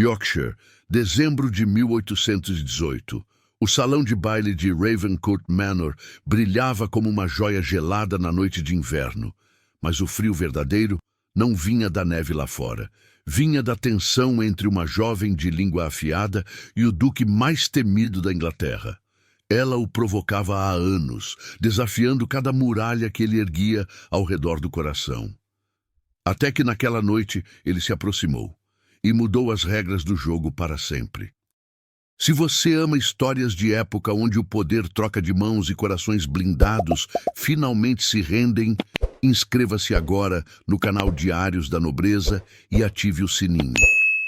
Yorkshire, dezembro de 1818. O salão de baile de Ravencourt Manor brilhava como uma joia gelada na noite de inverno. Mas o frio verdadeiro não vinha da neve lá fora. Vinha da tensão entre uma jovem de língua afiada e o duque mais temido da Inglaterra. Ela o provocava há anos, desafiando cada muralha que ele erguia ao redor do coração. Até que naquela noite ele se aproximou e mudou as regras do jogo para sempre. Se você ama histórias de época onde o poder troca de mãos e corações blindados finalmente se rendem, inscreva-se agora no canal Diários da Nobreza e ative o sininho.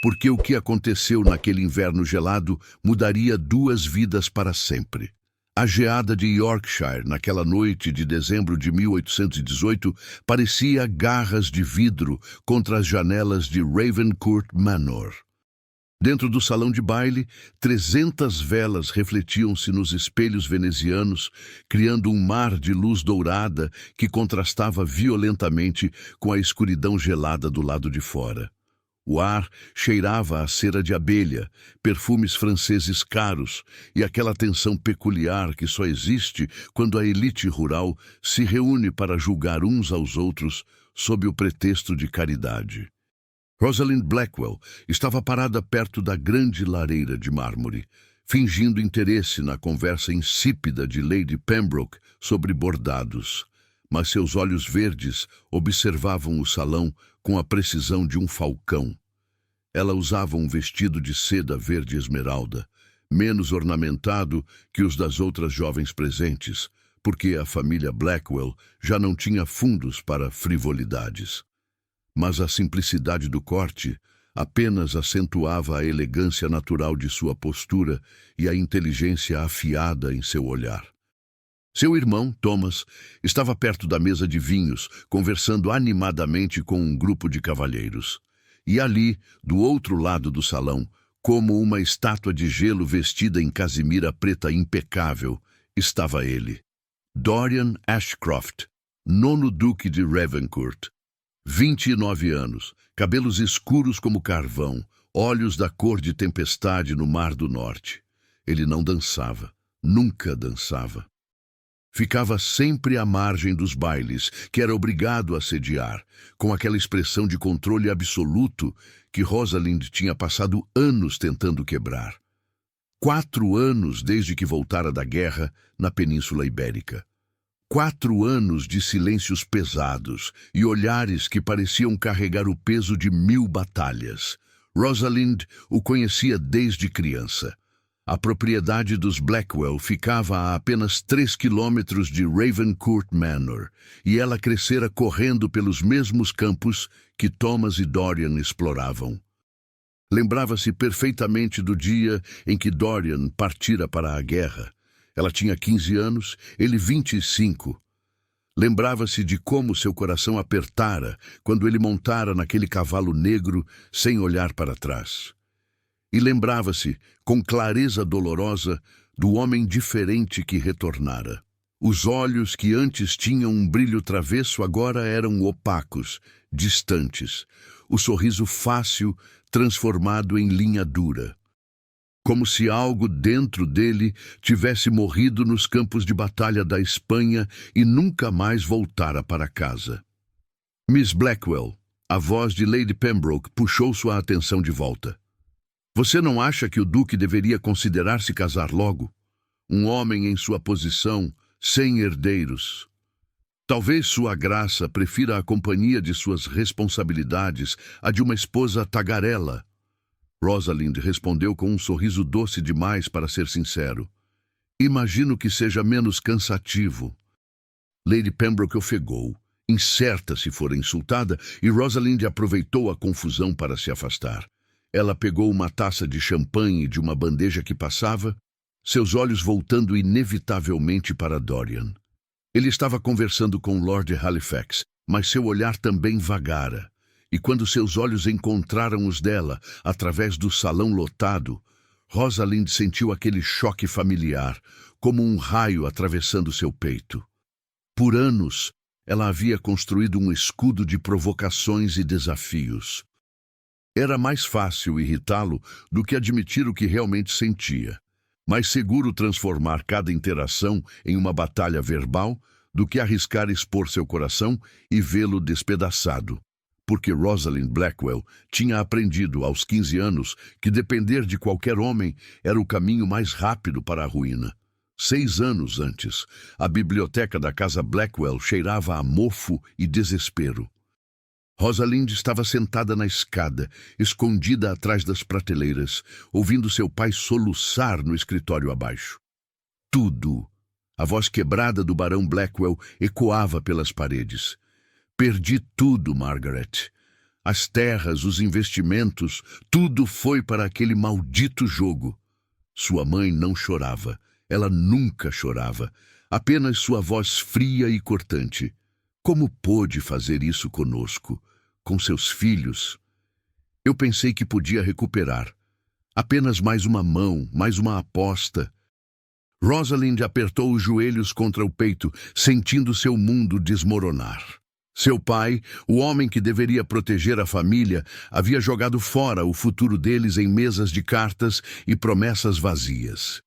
Porque o que aconteceu naquele inverno gelado mudaria 2 vidas para sempre. A geada de Yorkshire, naquela noite de dezembro de 1818, parecia garras de vidro contra as janelas de Ravencourt Manor. Dentro do salão de baile, 300 velas refletiam-se nos espelhos venezianos, criando um mar de luz dourada que contrastava violentamente com a escuridão gelada do lado de fora. O ar cheirava a cera de abelha, perfumes franceses caros e aquela tensão peculiar que só existe quando a elite rural se reúne para julgar uns aos outros sob o pretexto de caridade. Rosalind Blackwell estava parada perto da grande lareira de mármore, fingindo interesse na conversa insípida de Lady Pembroke sobre bordados. Mas seus olhos verdes observavam o salão com a precisão de um falcão. Ela usava um vestido de seda verde esmeralda, menos ornamentado que os das outras jovens presentes, porque a família Blackwell já não tinha fundos para frivolidades. Mas a simplicidade do corte apenas acentuava a elegância natural de sua postura e a inteligência afiada em seu olhar. Seu irmão, Thomas, estava perto da mesa de vinhos, conversando animadamente com um grupo de cavalheiros. E ali, do outro lado do salão, como uma estátua de gelo vestida em casimira preta impecável, estava ele. Dorian Ashcroft, 9º Duque de Ravencourt. 29 anos, cabelos escuros como carvão, olhos da cor de tempestade no Mar do Norte. Ele não dançava, nunca dançava. Ficava sempre à margem dos bailes, que era obrigado a sediar, com aquela expressão de controle absoluto que Rosalind tinha passado anos tentando quebrar. 4 anos desde que voltara da guerra na Península Ibérica. 4 anos de silêncios pesados e olhares que pareciam carregar o peso de 1000 batalhas. Rosalind o conhecia desde criança. A propriedade dos Blackwell ficava a apenas 3 quilômetros de Ravencourt Manor, e ela crescera correndo pelos mesmos campos que Thomas e Dorian exploravam. Lembrava-se perfeitamente do dia em que Dorian partira para a guerra. Ela tinha 15 anos, ele 25. Lembrava-se de como seu coração apertara quando ele montara naquele cavalo negro sem olhar para trás. E lembrava-se, com clareza dolorosa, do homem diferente que retornara. Os olhos que antes tinham um brilho travesso agora eram opacos, distantes. O sorriso fácil transformado em linha dura. Como se algo dentro dele tivesse morrido nos campos de batalha da Espanha e nunca mais voltara para casa. Miss Blackwell, a voz de Lady Pembroke, puxou sua atenção de volta. Você não acha que o Duque deveria considerar se casar logo? Um homem em sua posição, sem herdeiros. Talvez sua graça prefira a companhia de suas responsabilidades à de uma esposa tagarela. Rosalind respondeu com um sorriso doce demais para ser sincero. Imagino que seja menos cansativo. Lady Pembroke ofegou, incerta se fora insultada, e Rosalind aproveitou a confusão para se afastar. Ela pegou uma taça de champanhe de uma bandeja que passava, seus olhos voltando inevitavelmente para Dorian. Ele estava conversando com Lord Halifax, mas seu olhar também vagara. E quando seus olhos encontraram os dela, através do salão lotado, Rosalind sentiu aquele choque familiar, como um raio atravessando seu peito. Por anos, ela havia construído um escudo de provocações e desafios. Era mais fácil irritá-lo do que admitir o que realmente sentia. Mais seguro transformar cada interação em uma batalha verbal do que arriscar expor seu coração e vê-lo despedaçado. Porque Rosalind Blackwell tinha aprendido aos 15 anos que depender de qualquer homem era o caminho mais rápido para a ruína. 6 anos antes, a biblioteca da casa Blackwell cheirava a mofo e desespero. Rosalind estava sentada na escada, escondida atrás das prateleiras, ouvindo seu pai soluçar no escritório abaixo. Tudo. A voz quebrada do barão Blackwell ecoava pelas paredes. Perdi tudo, Margaret. As terras, os investimentos, tudo foi para aquele maldito jogo. Sua mãe não chorava. Ela nunca chorava. Apenas sua voz fria e cortante. Como pôde fazer isso conosco? Com seus filhos? Eu pensei que podia recuperar. Apenas mais uma mão, mais uma aposta. Rosalind apertou os joelhos contra o peito, sentindo seu mundo desmoronar. Seu pai, o homem que deveria proteger a família, havia jogado fora o futuro deles em mesas de cartas e promessas vazias.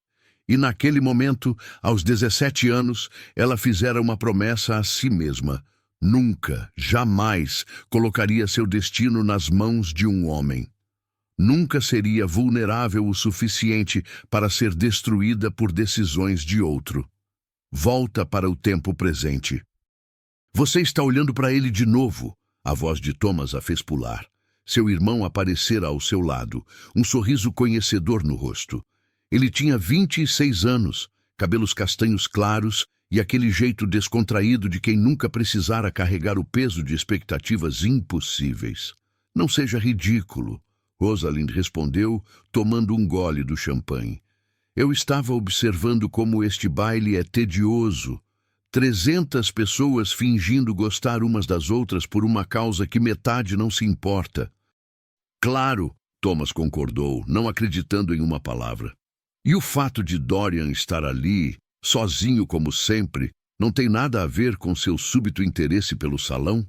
E naquele momento, aos 17 anos, ela fizera uma promessa a si mesma. Nunca, jamais, colocaria seu destino nas mãos de um homem. Nunca seria vulnerável o suficiente para ser destruída por decisões de outro. Volta para o tempo presente. Você está olhando para ele de novo. A voz de Thomas a fez pular. Seu irmão aparecera ao seu lado, um sorriso conhecedor no rosto. Ele tinha 26 anos, cabelos castanhos claros e aquele jeito descontraído de quem nunca precisara carregar o peso de expectativas impossíveis. Não seja ridículo, Rosalind respondeu, tomando um gole do champanhe. Eu estava observando como este baile é tedioso. 300 pessoas fingindo gostar umas das outras por uma causa que metade não se importa. Claro, Thomas concordou, não acreditando em uma palavra. E o fato de Dorian estar ali, sozinho como sempre, não tem nada a ver com seu súbito interesse pelo salão?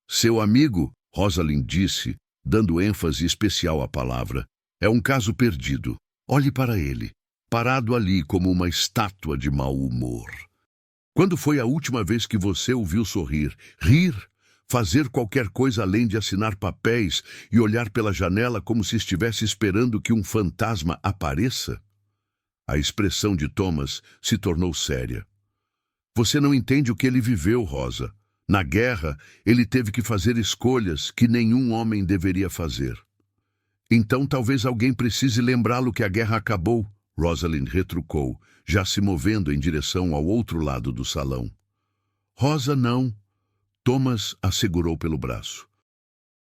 Seu amigo, Rosalind disse, dando ênfase especial à palavra, é um caso perdido. Olhe para ele, parado ali como uma estátua de mau humor. Quando foi a última vez que você o viu sorrir, rir, fazer qualquer coisa além de assinar papéis e olhar pela janela como se estivesse esperando que um fantasma apareça? A expressão de Thomas se tornou séria. Você não entende o que ele viveu, Rosa. Na guerra, ele teve que fazer escolhas que nenhum homem deveria fazer. Então talvez alguém precise lembrá-lo que a guerra acabou, Rosalind retrucou, já se movendo em direção ao outro lado do salão. Rosa, não. Thomas a segurou pelo braço.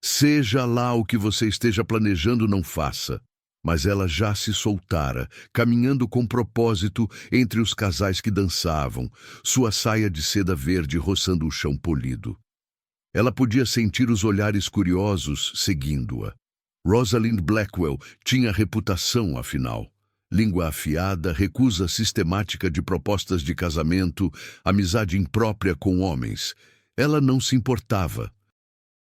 Seja lá o que você esteja planejando, não faça. Mas ela já se soltara, caminhando com propósito entre os casais que dançavam, sua saia de seda verde roçando o chão polido. Ela podia sentir os olhares curiosos seguindo-a. Rosalind Blackwell tinha reputação, afinal. Língua afiada, recusa sistemática de propostas de casamento, amizade imprópria com homens. Ela não se importava.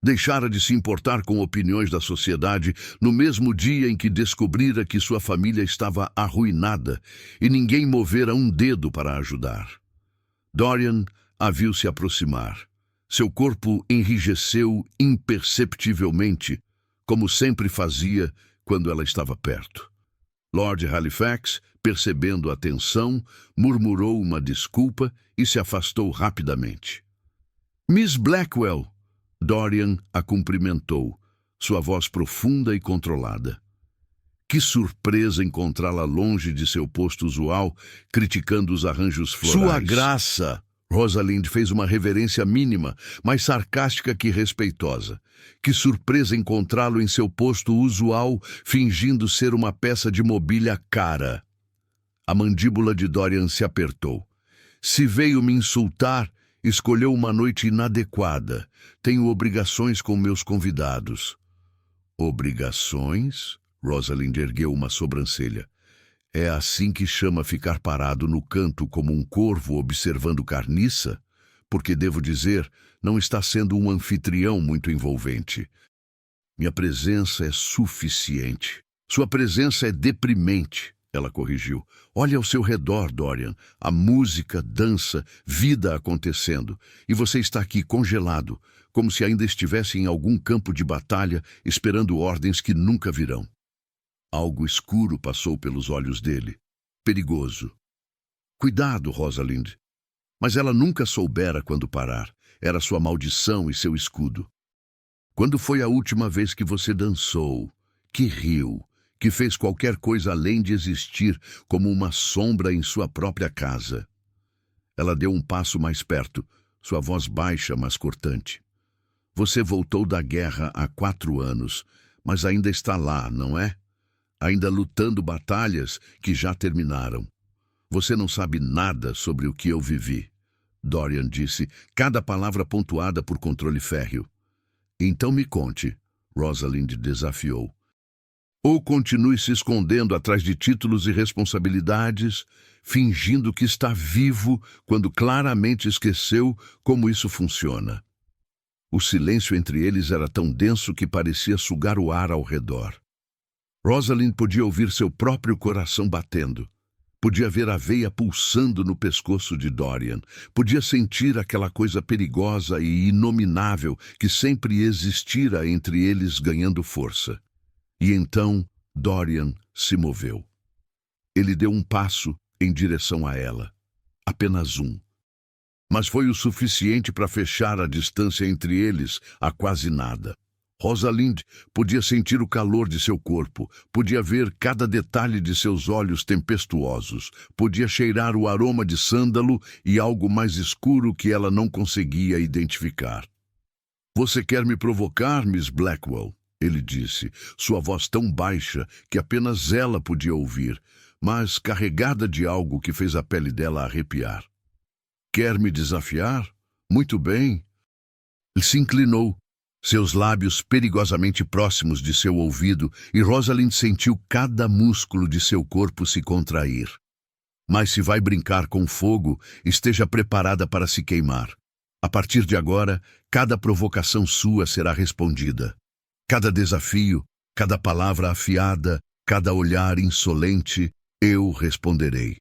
Deixara de se importar com opiniões da sociedade no mesmo dia em que descobrira que sua família estava arruinada e ninguém movera um dedo para ajudar. Dorian a viu se aproximar. Seu corpo enrijeceu imperceptivelmente, como sempre fazia quando ela estava perto. Lord Halifax, percebendo a tensão, murmurou uma desculpa e se afastou rapidamente. Miss Blackwell! Dorian a cumprimentou, sua voz profunda e controlada. Que surpresa encontrá-la longe de seu posto usual, criticando os arranjos florais. Sua graça! Rosalind fez uma reverência mínima, mais sarcástica que respeitosa. Que surpresa encontrá-lo em seu posto usual, fingindo ser uma peça de mobília cara. A mandíbula de Dorian se apertou. Se veio me insultar, escolheu uma noite inadequada. Tenho obrigações com meus convidados. Obrigações? Rosalind ergueu uma sobrancelha. É assim que chama ficar parado no canto como um corvo observando carniça? Porque, devo dizer, não está sendo um anfitrião muito envolvente. Minha presença é suficiente. Sua presença é deprimente, ela corrigiu. Olhe ao seu redor, Dorian. A música, dança, vida acontecendo. E você está aqui congelado, como se ainda estivesse em algum campo de batalha, esperando ordens que nunca virão. Algo escuro passou pelos olhos dele. Perigoso. Cuidado, Rosalind. Mas ela nunca soubera quando parar. Era sua maldição e seu escudo. Quando foi a última vez que você dançou, que riu, que fez qualquer coisa além de existir como uma sombra em sua própria casa? Ela deu um passo mais perto, sua voz baixa, mas cortante. Você voltou da guerra há 4 anos, mas ainda está lá, não é? Ainda lutando batalhas que já terminaram. Você não sabe nada sobre o que eu vivi, Dorian disse, cada palavra pontuada por controle férreo. Então me conte, Rosalind desafiou. Ou continue se escondendo atrás de títulos e responsabilidades, fingindo que está vivo quando claramente esqueceu como isso funciona. O silêncio entre eles era tão denso que parecia sugar o ar ao redor. Rosalind podia ouvir seu próprio coração batendo. Podia ver a veia pulsando no pescoço de Dorian. Podia sentir aquela coisa perigosa e inominável que sempre existira entre eles ganhando força. E então Dorian se moveu. Ele deu um passo em direção a ela. Apenas um. Mas foi o suficiente para fechar a distância entre eles a quase nada. Rosalind podia sentir o calor de seu corpo, podia ver cada detalhe de seus olhos tempestuosos, podia cheirar o aroma de sândalo e algo mais escuro que ela não conseguia identificar. Você quer me provocar, Miss Blackwell? Ele disse, sua voz tão baixa que apenas ela podia ouvir, mas carregada de algo que fez a pele dela arrepiar. Quer me desafiar? Muito bem. Ele se inclinou, seus lábios perigosamente próximos de seu ouvido, e Rosalind sentiu cada músculo de seu corpo se contrair. Mas se vai brincar com fogo, esteja preparada para se queimar. A partir de agora, cada provocação sua será respondida. Cada desafio, cada palavra afiada, cada olhar insolente, eu responderei.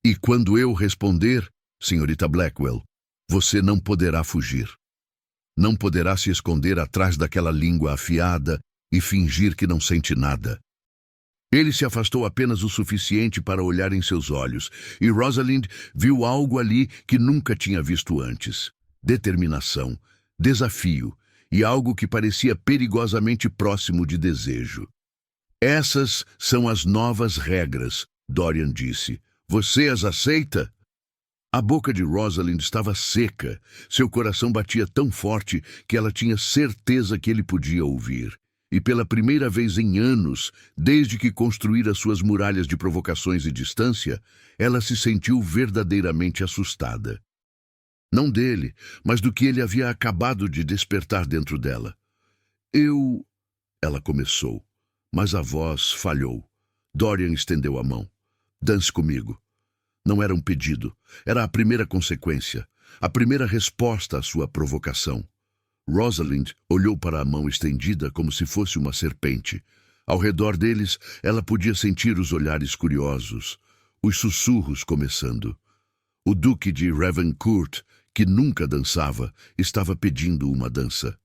E quando eu responder, senhorita Blackwell, você não poderá fugir. Não poderá se esconder atrás daquela língua afiada e fingir que não sente nada. Ele se afastou apenas o suficiente para olhar em seus olhos, e Rosalind viu algo ali que nunca tinha visto antes. Determinação, desafio e algo que parecia perigosamente próximo de desejo. Essas são as novas regras, Dorian disse. Você as aceita? A boca de Rosalind estava seca. Seu coração batia tão forte que ela tinha certeza que ele podia ouvir. E pela primeira vez em anos, desde que construíra suas muralhas de provocações e distância, ela se sentiu verdadeiramente assustada. Não dele, mas do que ele havia acabado de despertar dentro dela. Ela começou, mas a voz falhou. Dorian estendeu a mão. Dance comigo. Não era um pedido, era a primeira consequência, a primeira resposta à sua provocação. Rosalind olhou para a mão estendida como se fosse uma serpente. Ao redor deles, ela podia sentir os olhares curiosos, os sussurros começando. O Duque de Ravencourt, que nunca dançava, estava pedindo uma dança.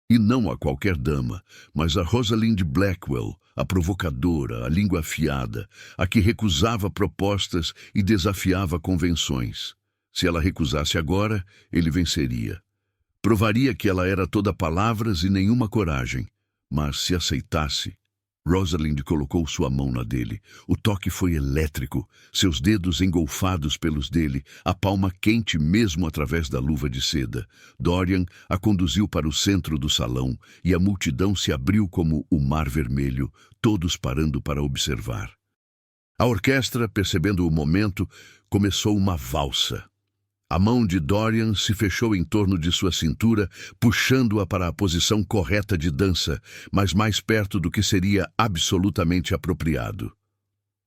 E não a qualquer dama, mas a Rosalind Blackwell, a provocadora, a língua afiada, a que recusava propostas e desafiava convenções. Se ela recusasse agora, ele venceria. Provaria que ela era toda palavras e nenhuma coragem. Mas se aceitasse... Rosalind colocou sua mão na dele. O toque foi elétrico, seus dedos engolfados pelos dele, a palma quente mesmo através da luva de seda. Dorian a conduziu para o centro do salão e a multidão se abriu como o mar vermelho, todos parando para observar. A orquestra, percebendo o momento, começou uma valsa. A mão de Dorian se fechou em torno de sua cintura, puxando-a para a posição correta de dança, mas mais perto do que seria absolutamente apropriado.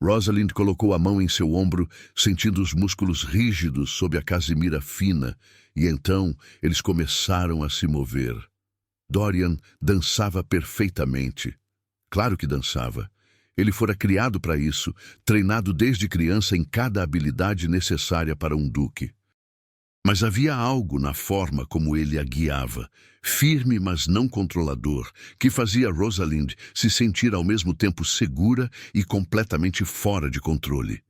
Rosalind colocou a mão em seu ombro, sentindo os músculos rígidos sob a casimira fina, e então eles começaram a se mover. Dorian dançava perfeitamente. Claro que dançava. Ele fora criado para isso, treinado desde criança em cada habilidade necessária para um duque. Mas havia algo na forma como ele a guiava, firme mas não controlador, que fazia Rosalind se sentir ao mesmo tempo segura e completamente fora de controle.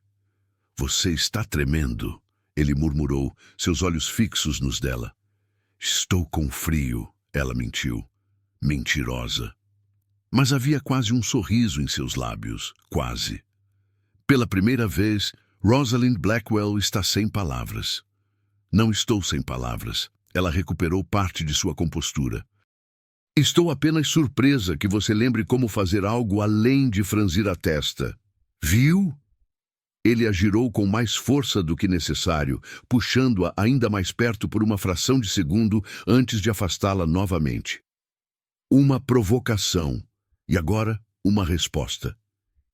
"Você está tremendo", ele murmurou, seus olhos fixos nos dela. "Estou com frio", ela mentiu. Mentirosa. Mas havia quase um sorriso em seus lábios, quase. Pela primeira vez, Rosalind Blackwell está sem palavras. "Não estou sem palavras." Ela recuperou parte de sua compostura. "Estou apenas surpresa que você lembre como fazer algo além de franzir a testa." "Viu?" Ele a girou com mais força do que necessário, puxando-a ainda mais perto por uma fração de segundo antes de afastá-la novamente. Uma provocação. E agora, uma resposta.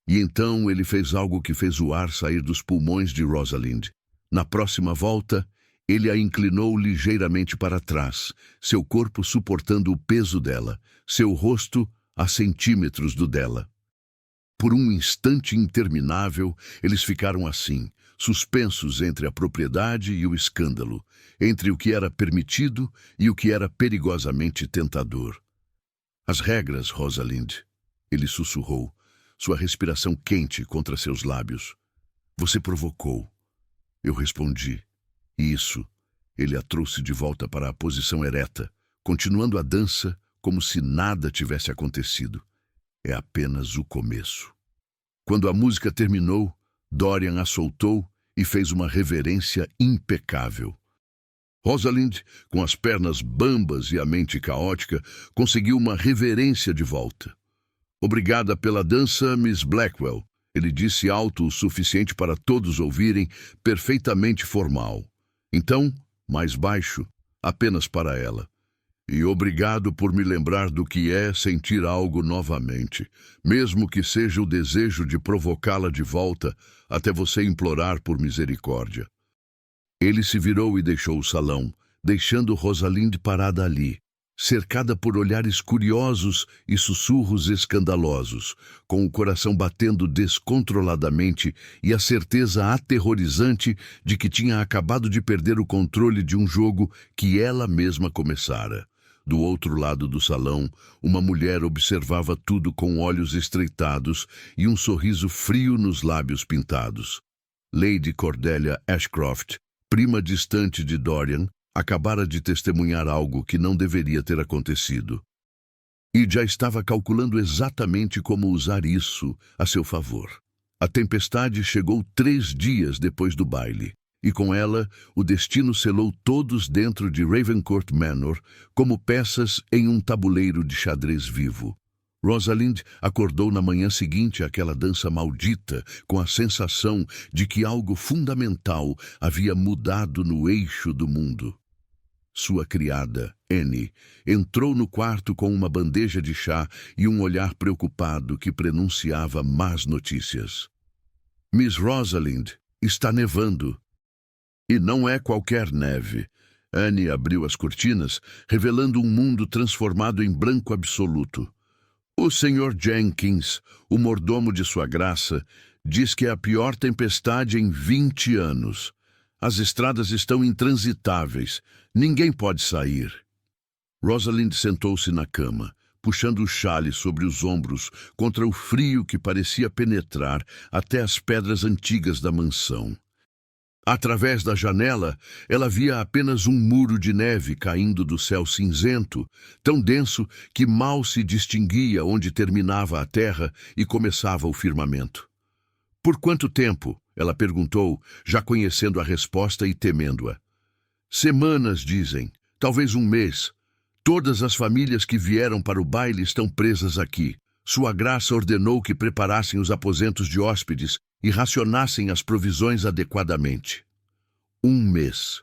E então ele fez algo que fez o ar sair dos pulmões de Rosalind. Na próxima volta, ele a inclinou ligeiramente para trás, seu corpo suportando o peso dela, seu rosto a centímetros do dela. Por um instante interminável, eles ficaram assim, suspensos entre a propriedade e o escândalo, entre o que era permitido e o que era perigosamente tentador. "As regras, Rosalind", ele sussurrou, sua respiração quente contra seus lábios. "Você provocou." Eu respondi. "Isso." Ele a trouxe de volta para a posição ereta, continuando a dança como se nada tivesse acontecido. "É apenas o começo." Quando a música terminou, Dorian a soltou e fez uma reverência impecável. Rosalind, com as pernas bambas e a mente caótica, conseguiu uma reverência de volta. "Obrigada pela dança, Miss Blackwell", ele disse alto o suficiente para todos ouvirem, perfeitamente formal. Então, mais baixo, apenas para ela. "E obrigado por me lembrar do que é sentir algo novamente, mesmo que seja o desejo de provocá-la de volta até você implorar por misericórdia." Ele se virou e deixou o salão, deixando Rosalind parada ali, cercada por olhares curiosos e sussurros escandalosos, com o coração batendo descontroladamente e a certeza aterrorizante de que tinha acabado de perder o controle de um jogo que ela mesma começara. Do outro lado do salão, uma mulher observava tudo com olhos estreitados e um sorriso frio nos lábios pintados. Lady Cordelia Ashcroft, prima distante de Dorian, acabara de testemunhar algo que não deveria ter acontecido. E já estava calculando exatamente como usar isso a seu favor. A tempestade chegou 3 dias depois do baile, e com ela o destino selou todos dentro de Ravencourt Manor como peças em um tabuleiro de xadrez vivo. Rosalind acordou na manhã seguinte àquela dança maldita, com a sensação de que algo fundamental havia mudado no eixo do mundo. Sua criada, Annie, entrou no quarto com uma bandeja de chá e um olhar preocupado que prenunciava más notícias. "Miss Rosalind, está nevando." "E não é qualquer neve." Annie abriu as cortinas, revelando um mundo transformado em branco absoluto. "O Sr. Jenkins, o mordomo de Sua Graça, diz que é a pior tempestade em 20 anos. As estradas estão intransitáveis. Ninguém pode sair." Rosalind sentou-se na cama, puxando o xale sobre os ombros contra o frio que parecia penetrar até as pedras antigas da mansão. Através da janela, ela via apenas um muro de neve caindo do céu cinzento, tão denso que mal se distinguia onde terminava a terra e começava o firmamento. "Por quanto tempo?" ela perguntou, já conhecendo a resposta e temendo-a. "Semanas, dizem. Talvez um mês. Todas as famílias que vieram para o baile estão presas aqui. Sua Graça ordenou que preparassem os aposentos de hóspedes e racionassem as provisões adequadamente." 1 mês.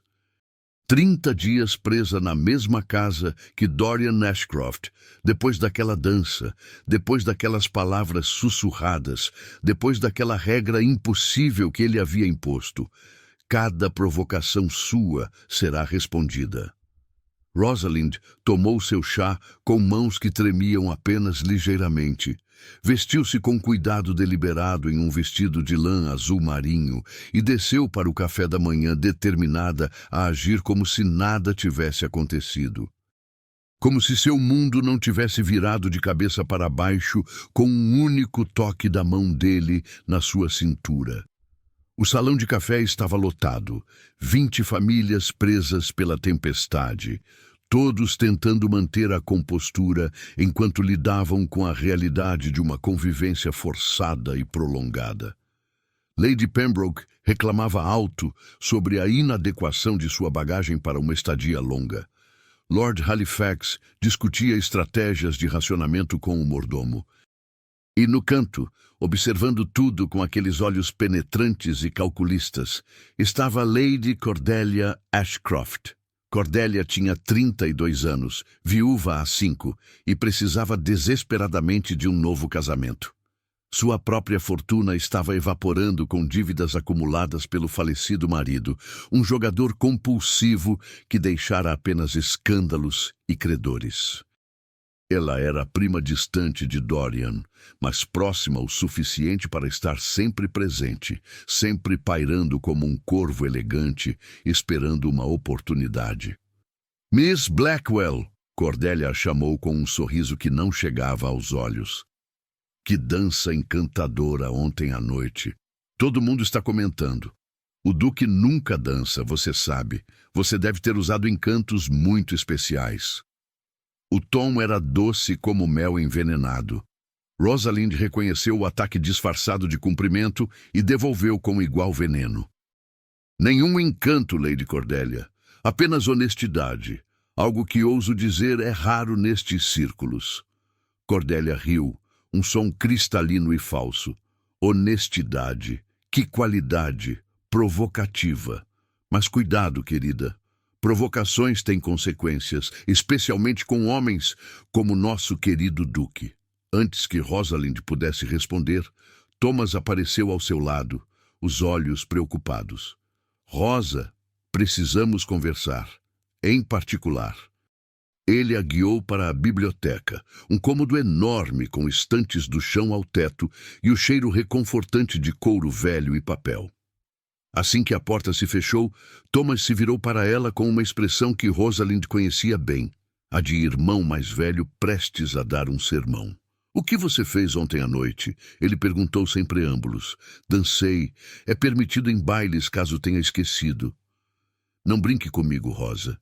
30 dias presa na mesma casa que Dorian Ashcroft, depois daquela dança, depois daquelas palavras sussurradas, depois daquela regra impossível que ele havia imposto. Cada provocação sua será respondida. Rosalind tomou seu chá com mãos que tremiam apenas ligeiramente. Vestiu-se com cuidado deliberado em um vestido de lã azul marinho e desceu para o café da manhã determinada a agir como se nada tivesse acontecido. Como se seu mundo não tivesse virado de cabeça para baixo com um único toque da mão dele na sua cintura. O salão de café estava lotado, 20 famílias presas pela tempestade, todos tentando manter a compostura enquanto lidavam com a realidade de uma convivência forçada e prolongada. Lady Pembroke reclamava alto sobre a inadequação de sua bagagem para uma estadia longa. Lord Halifax discutia estratégias de racionamento com o mordomo. E no canto, observando tudo com aqueles olhos penetrantes e calculistas, estava Lady Cordelia Ashcroft. Cordelia tinha 32 anos, viúva há 5, e precisava desesperadamente de um novo casamento. Sua própria fortuna estava evaporando com dívidas acumuladas pelo falecido marido, um jogador compulsivo que deixara apenas escândalos e credores. Ela era a prima distante de Dorian, mas próxima o suficiente para estar sempre presente, sempre pairando como um corvo elegante, esperando uma oportunidade. Miss Blackwell, Cordelia a chamou com um sorriso que não chegava aos olhos. Que dança encantadora ontem à noite. Todo mundo está comentando. O Duque nunca dança, você sabe. Você deve ter usado encantos muito especiais. O tom era doce como mel envenenado. Rosalind reconheceu o ataque disfarçado de cumprimento e devolveu com igual veneno. Nenhum encanto, Lady Cordelia. Apenas honestidade. Algo que ouso dizer é raro nestes círculos. Cordelia riu. Um som cristalino e falso. Honestidade. Que qualidade. Provocativa. Mas cuidado, querida. Provocações têm consequências, especialmente com homens como nosso querido Duque. Antes que Rosalind pudesse responder, Thomas apareceu ao seu lado, os olhos preocupados. Rosa, precisamos conversar. Em particular. Ele a guiou para a biblioteca, um cômodo enorme com estantes do chão ao teto e o cheiro reconfortante de couro velho e papel. Assim que a porta se fechou, Thomas se virou para ela com uma expressão que Rosalind conhecia bem, a de irmão mais velho prestes a dar um sermão. "O que você fez ontem à noite?" Ele perguntou sem preâmbulos. "Dancei. É permitido em bailes caso tenha esquecido." "Não brinque comigo, Rosa.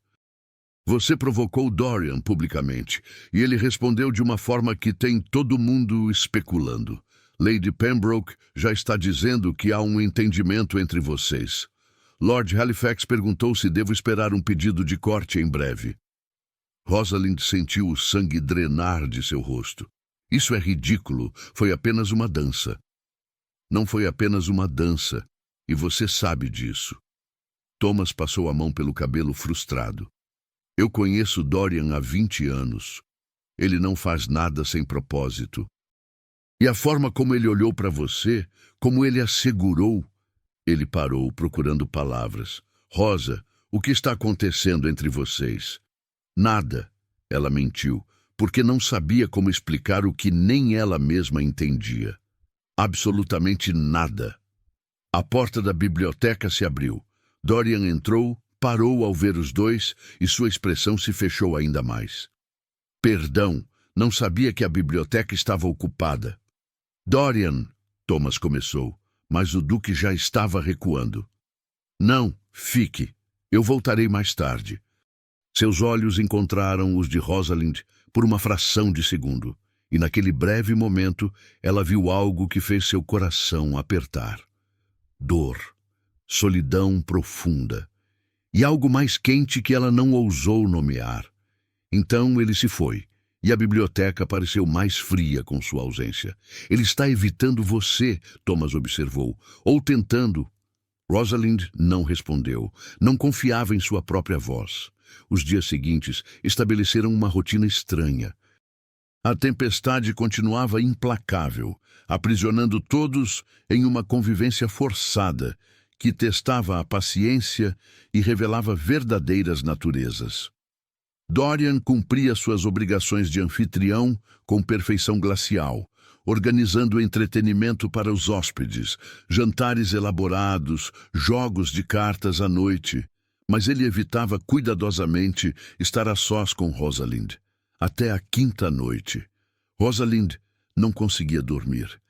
Você provocou Dorian publicamente, e ele respondeu de uma forma que tem todo mundo especulando. Lady Pembroke já está dizendo que há um entendimento entre vocês. Lord Halifax perguntou se devo esperar um pedido de corte em breve." Rosalind sentiu o sangue drenar de seu rosto. "Isso é ridículo. Foi apenas uma dança." "Não foi apenas uma dança, e você sabe disso." Thomas passou a mão pelo cabelo frustrado. "Eu conheço Dorian há 20 anos. Ele não faz nada sem propósito. E a forma como ele olhou para você, como ele a segurou." Ele parou, procurando palavras. "Rosa, o que está acontecendo entre vocês?" "Nada." Ela mentiu, porque não sabia como explicar o que nem ela mesma entendia. Absolutamente nada. A porta da biblioteca se abriu. Dorian entrou, parou ao ver os dois e sua expressão se fechou ainda mais. "Perdão, não sabia que a biblioteca estava ocupada." "Dorian," Thomas começou, mas o Duque já estava recuando. "Não, fique. Eu voltarei mais tarde." Seus olhos encontraram os de Rosalind por uma fração de segundo, e naquele breve momento ela viu algo que fez seu coração apertar. Dor, solidão profunda. E algo mais quente que ela não ousou nomear. Então ele se foi, e a biblioteca pareceu mais fria com sua ausência. "Ele está evitando você," Thomas observou, "ou tentando." Rosalind não respondeu, não confiava em sua própria voz. Os dias seguintes estabeleceram uma rotina estranha. A tempestade continuava implacável, aprisionando todos em uma convivência forçada, que testava a paciência e revelava verdadeiras naturezas. Dorian cumpria suas obrigações de anfitrião com perfeição glacial, organizando entretenimento para os hóspedes, jantares elaborados, jogos de cartas à noite. Mas ele evitava cuidadosamente estar a sós com Rosalind. Até a quinta noite. Rosalind não conseguia dormir.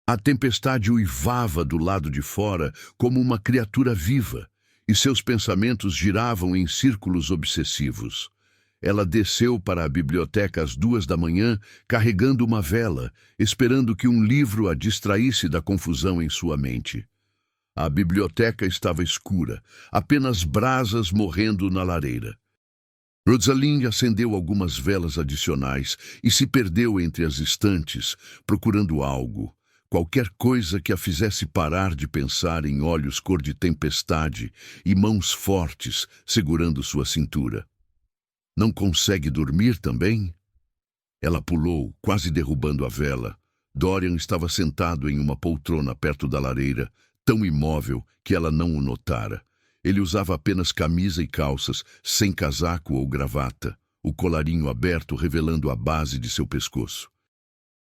A tempestade uivava do lado de fora como uma criatura viva, e seus pensamentos giravam em círculos obsessivos. Ela desceu para a biblioteca às 2 da manhã, carregando uma vela, esperando que um livro a distraísse da confusão em sua mente. A biblioteca estava escura, apenas brasas morrendo na lareira. Rosalind acendeu algumas velas adicionais e se perdeu entre as estantes, procurando algo, qualquer coisa que a fizesse parar de pensar em olhos cor de tempestade e mãos fortes segurando sua cintura. Não consegue dormir também? Ela pulou, quase derrubando a vela. Dorian estava sentado em uma poltrona perto da lareira, tão imóvel que ela não o notara. Ele usava apenas camisa e calças, sem casaco ou gravata, o colarinho aberto revelando a base de seu pescoço.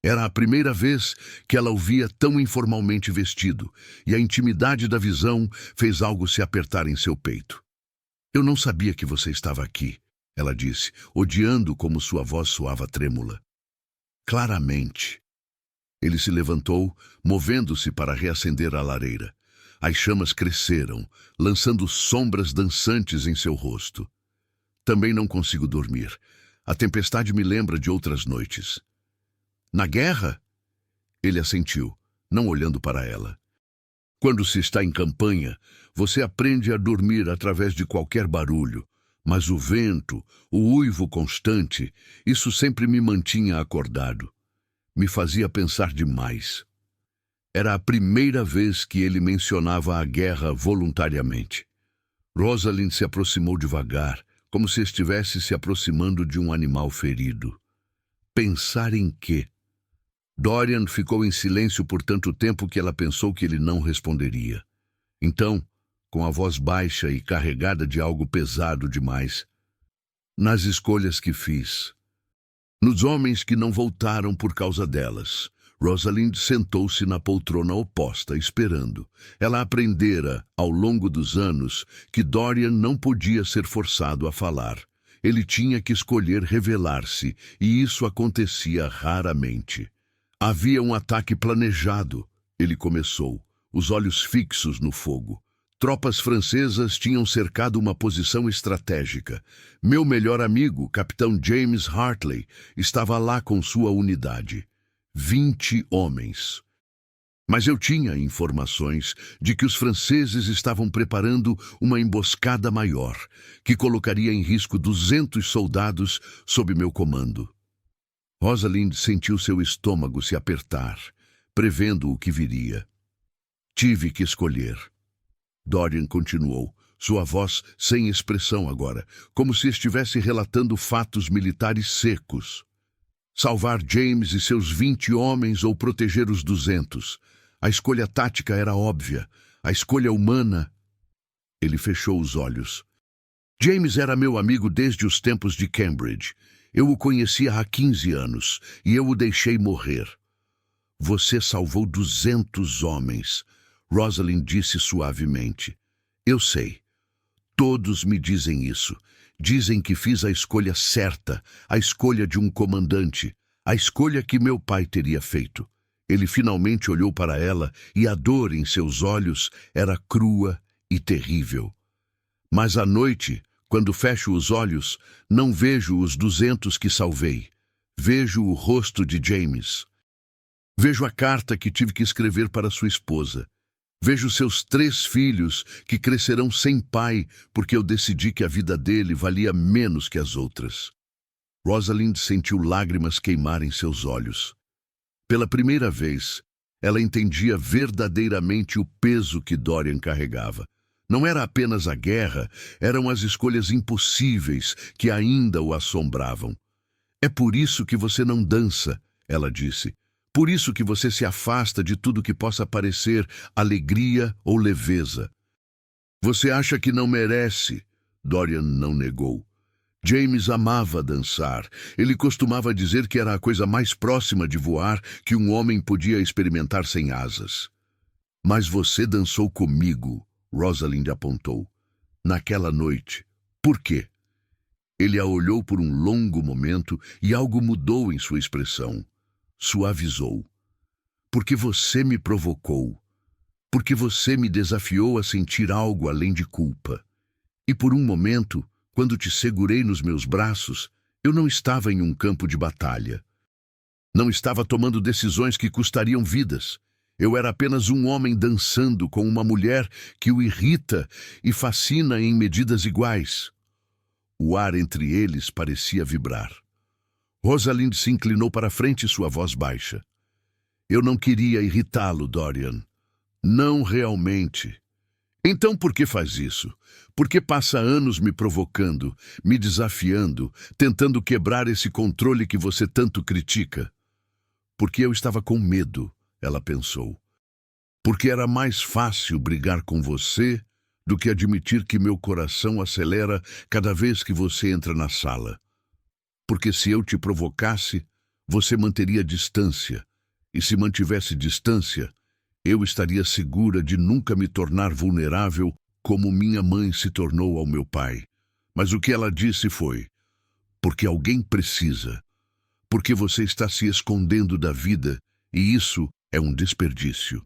Era a primeira vez que ela o via tão informalmente vestido, e a intimidade da visão fez algo se apertar em seu peito. "Eu não sabia que você estava aqui", ela disse, odiando como sua voz soava trêmula. Claramente. Ele se levantou, movendo-se para reacender a lareira. As chamas cresceram, lançando sombras dançantes em seu rosto. "Também não consigo dormir. A tempestade me lembra de outras noites." "Na guerra?" Ele assentiu, não olhando para ela. "Quando se está em campanha, você aprende a dormir através de qualquer barulho. Mas o vento, o uivo constante, isso sempre me mantinha acordado. Me fazia pensar demais." Era a primeira vez que ele mencionava a guerra voluntariamente. Rosalind se aproximou devagar, como se estivesse se aproximando de um animal ferido. Pensar em quê? Dorian ficou em silêncio por tanto tempo que ela pensou que ele não responderia. Então, com a voz baixa e carregada de algo pesado demais, "Nas escolhas que fiz. Nos homens que não voltaram por causa delas." Rosalind sentou-se na poltrona oposta, esperando. Ela aprendera, ao longo dos anos, que Dorian não podia ser forçado a falar. Ele tinha que escolher revelar-se, e isso acontecia raramente. "Havia um ataque planejado", ele começou, os olhos fixos no fogo. "Tropas francesas tinham cercado uma posição estratégica. Meu melhor amigo, capitão James Hartley, estava lá com sua unidade. 20 homens. Mas eu tinha informações de que os franceses estavam preparando uma emboscada maior, que colocaria em risco 200 soldados sob meu comando." Rosalind sentiu seu estômago se apertar, prevendo o que viria. "Tive que escolher." Dorian continuou, sua voz sem expressão agora, como se estivesse relatando fatos militares secos. "Salvar James e seus 20 homens ou proteger os 200. A escolha tática era óbvia. A escolha humana..." Ele fechou os olhos. "James era meu amigo desde os tempos de Cambridge. Eu o conhecia há 15 anos, e eu o deixei morrer." "Você salvou 200 homens", Rosalind disse suavemente. "Eu sei. Todos me dizem isso. Dizem que fiz a escolha certa, a escolha de um comandante, a escolha que meu pai teria feito." Ele finalmente olhou para ela e a dor em seus olhos era crua e terrível. "Mas à noite, quando fecho os olhos, não vejo os 200 que salvei. Vejo o rosto de James. Vejo a carta que tive que escrever para sua esposa. Vejo seus 3 filhos que crescerão sem pai porque eu decidi que a vida dele valia menos que as outras." Rosalind sentiu lágrimas queimar em seus olhos. Pela primeira vez, ela entendia verdadeiramente o peso que Dorian carregava. Não era apenas a guerra, eram as escolhas impossíveis que ainda o assombravam. "É por isso que você não dança", ela disse. "Por isso que você se afasta de tudo que possa parecer alegria ou leveza." "Você acha que não merece?" Dorian não negou. James amava dançar. Ele costumava dizer que era a coisa mais próxima de voar que um homem podia experimentar sem asas. Mas você dançou comigo, Rosalind apontou. Naquela noite. Por quê? Ele a olhou por um longo momento e algo mudou em sua expressão. Suavizou. Porque você me provocou. Porque você me desafiou a sentir algo além de culpa. E por um momento, quando te segurei nos meus braços, eu não estava em um campo de batalha. Não estava tomando decisões que custariam vidas. Eu era apenas um homem dançando com uma mulher que o irrita e fascina em medidas iguais. O ar entre eles parecia vibrar. Rosalind se inclinou para a frente, sua voz baixa. Eu não queria irritá-lo, Dorian. Não realmente. Então por que faz isso? Por que passa anos me provocando, me desafiando, tentando quebrar esse controle que você tanto critica? Porque eu estava com medo, ela pensou. Porque era mais fácil brigar com você do que admitir que meu coração acelera cada vez que você entra na sala. Porque se eu te provocasse, você manteria distância. E se mantivesse distância, eu estaria segura de nunca me tornar vulnerável como minha mãe se tornou ao meu pai. Mas o que ela disse foi: porque alguém precisa. Porque você está se escondendo da vida, e isso é um desperdício.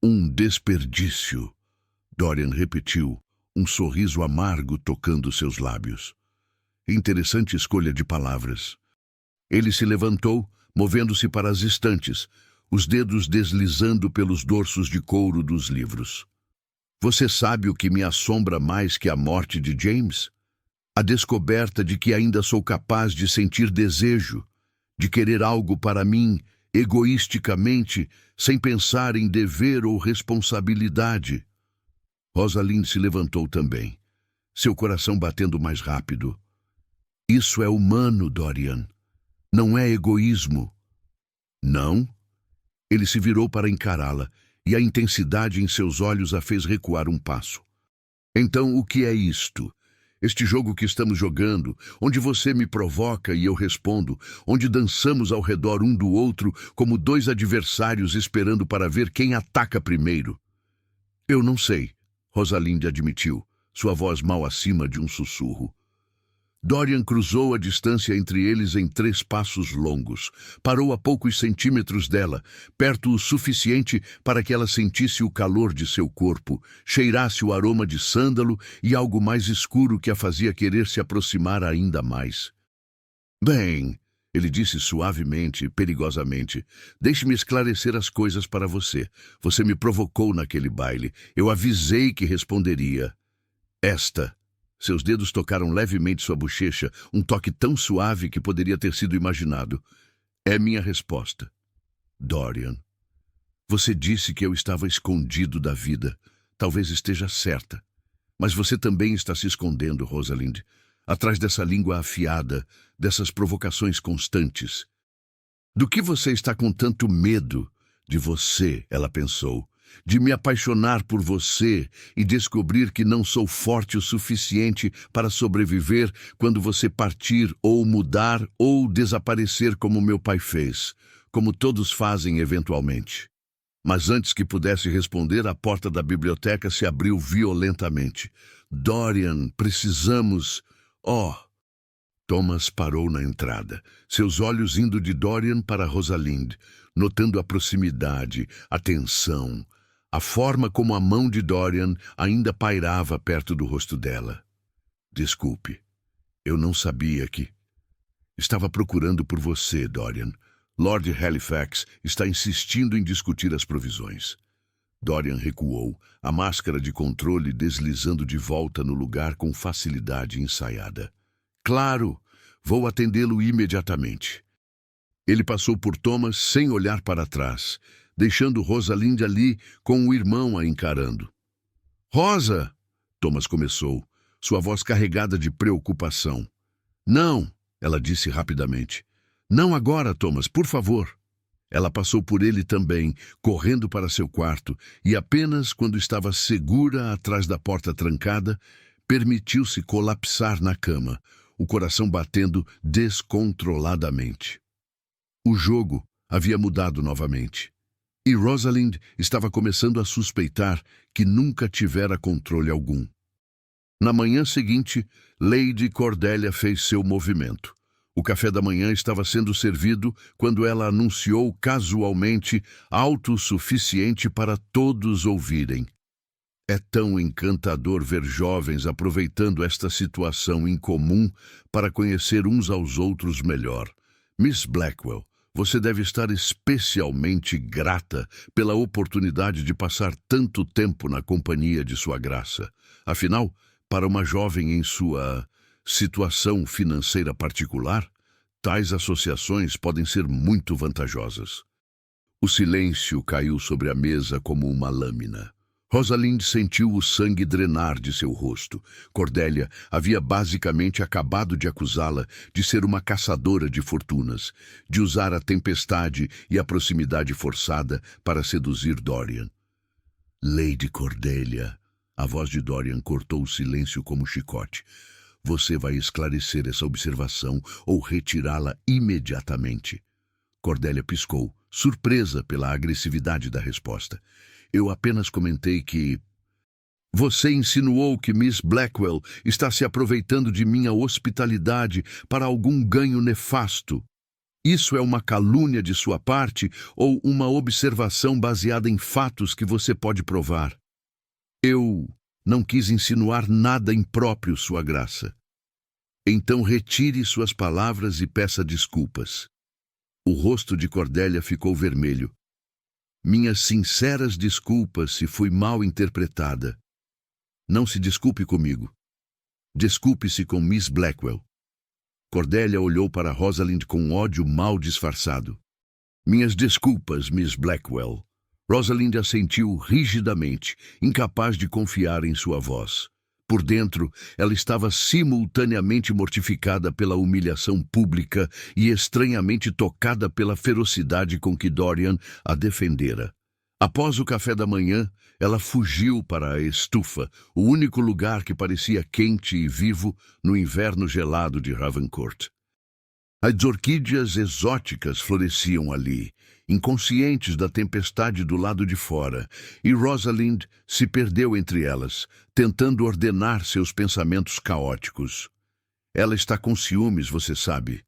Um desperdício. Dorian repetiu, um sorriso amargo tocando seus lábios. Interessante escolha de palavras. Ele se levantou, movendo-se para as estantes, os dedos deslizando pelos dorsos de couro dos livros. Você sabe o que me assombra mais que a morte de James? A descoberta de que ainda sou capaz de sentir desejo, de querer algo para mim, egoisticamente, sem pensar em dever ou responsabilidade. Rosalind se levantou também, seu coração batendo mais rápido. Isso é humano, Dorian. Não é egoísmo. Não? Ele se virou para encará-la, e a intensidade em seus olhos a fez recuar um passo. Então, o que é isto? Este jogo que estamos jogando, onde você me provoca e eu respondo, onde dançamos ao redor um do outro como dois adversários esperando para ver quem ataca primeiro. Eu não sei, Rosalind admitiu, sua voz mal acima de um sussurro. Dorian cruzou a distância entre eles em 3 passos longos. Parou a poucos centímetros dela, perto o suficiente para que ela sentisse o calor de seu corpo, cheirasse o aroma de sândalo e algo mais escuro que a fazia querer se aproximar ainda mais. Bem, ele disse suavemente, perigosamente, deixe-me esclarecer as coisas para você. Você me provocou naquele baile. Eu avisei que responderia. Seus dedos tocaram levemente sua bochecha, um toque tão suave que poderia ter sido imaginado. É minha resposta. Dorian, você disse que eu estava escondido da vida. Talvez esteja certa. Mas você também está se escondendo, Rosalind, atrás dessa língua afiada, dessas provocações constantes. Do que você está com tanto medo? De você, ela pensou. De me apaixonar por você e descobrir que não sou forte o suficiente para sobreviver quando você partir ou mudar ou desaparecer como meu pai fez, como todos fazem eventualmente. Mas antes que pudesse responder, a porta da biblioteca se abriu violentamente. Dorian, precisamos... Thomas parou na entrada, seus olhos indo de Dorian para Rosalind, notando a proximidade, a tensão, a forma como a mão de Dorian ainda pairava perto do rosto dela. Desculpe, eu não sabia que... Estava procurando por você, Dorian. Lord Halifax está insistindo em discutir as provisões. Dorian recuou, a máscara de controle deslizando de volta no lugar com facilidade ensaiada. Claro, vou atendê-lo imediatamente. Ele passou por Thomas sem olhar para trás, deixando Rosalind ali com o irmão a encarando. Rosa! Thomas começou, sua voz carregada de preocupação. Não, ela disse rapidamente. Não agora, Thomas, por favor. Ela passou por ele também, correndo para seu quarto, e apenas quando estava segura atrás da porta trancada, permitiu-se colapsar na cama, o coração batendo descontroladamente. O jogo havia mudado novamente. E Rosalind estava começando a suspeitar que nunca tivera controle algum. Na manhã seguinte, Lady Cordelia fez seu movimento. O café da manhã estava sendo servido quando ela anunciou casualmente, autossuficiente para todos ouvirem. É tão encantador ver jovens aproveitando esta situação incomum para conhecer uns aos outros melhor. Miss Blackwell, você deve estar especialmente grata pela oportunidade de passar tanto tempo na companhia de sua graça. Afinal, para uma jovem em sua situação financeira particular, tais associações podem ser muito vantajosas. O silêncio caiu sobre a mesa como uma lâmina. Rosalind sentiu o sangue drenar de seu rosto. Cordelia havia basicamente acabado de acusá-la de ser uma caçadora de fortunas, de usar a tempestade e a proximidade forçada para seduzir Dorian. Lady Cordelia, a voz de Dorian cortou o silêncio como chicote. Você vai esclarecer essa observação ou retirá-la imediatamente. Cordelia piscou, surpresa pela agressividade da resposta. Eu apenas comentei que... Você insinuou que Miss Blackwell está se aproveitando de minha hospitalidade para algum ganho nefasto. Isso é uma calúnia de sua parte ou uma observação baseada em fatos que você pode provar? Eu não quis insinuar nada impróprio, Sua Graça. Então retire suas palavras e peça desculpas. O rosto de Cordelia ficou vermelho. Minhas sinceras desculpas se fui mal interpretada. Não se desculpe comigo. Desculpe-se com Miss Blackwell. Cordelia olhou para Rosalind com ódio mal disfarçado. Minhas desculpas, Miss Blackwell. Rosalind assentiu rigidamente, incapaz de confiar em sua voz. Por dentro, ela estava simultaneamente mortificada pela humilhação pública e estranhamente tocada pela ferocidade com que Dorian a defendera. Após o café da manhã, ela fugiu para a estufa, o único lugar que parecia quente e vivo no inverno gelado de Ravencourt. As orquídeas exóticas floresciam ali, inconscientes da tempestade do lado de fora, e Rosalind se perdeu entre elas, tentando ordenar seus pensamentos caóticos. Ela está com ciúmes, você sabe.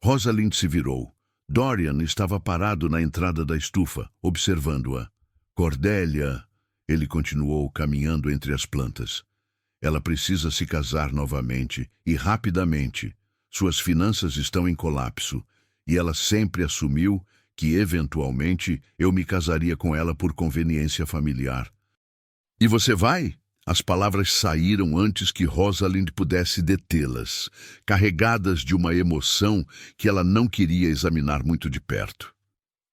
Rosalind se virou. Dorian estava parado na entrada da estufa, observando-a. Cordelia, ele continuou caminhando entre as plantas. Ela precisa se casar novamente, e rapidamente. Suas finanças estão em colapso, e ela sempre assumiu que, eventualmente, eu me casaria com ela por conveniência familiar. E você vai? As palavras saíram antes que Rosalind pudesse detê-las, carregadas de uma emoção que ela não queria examinar muito de perto.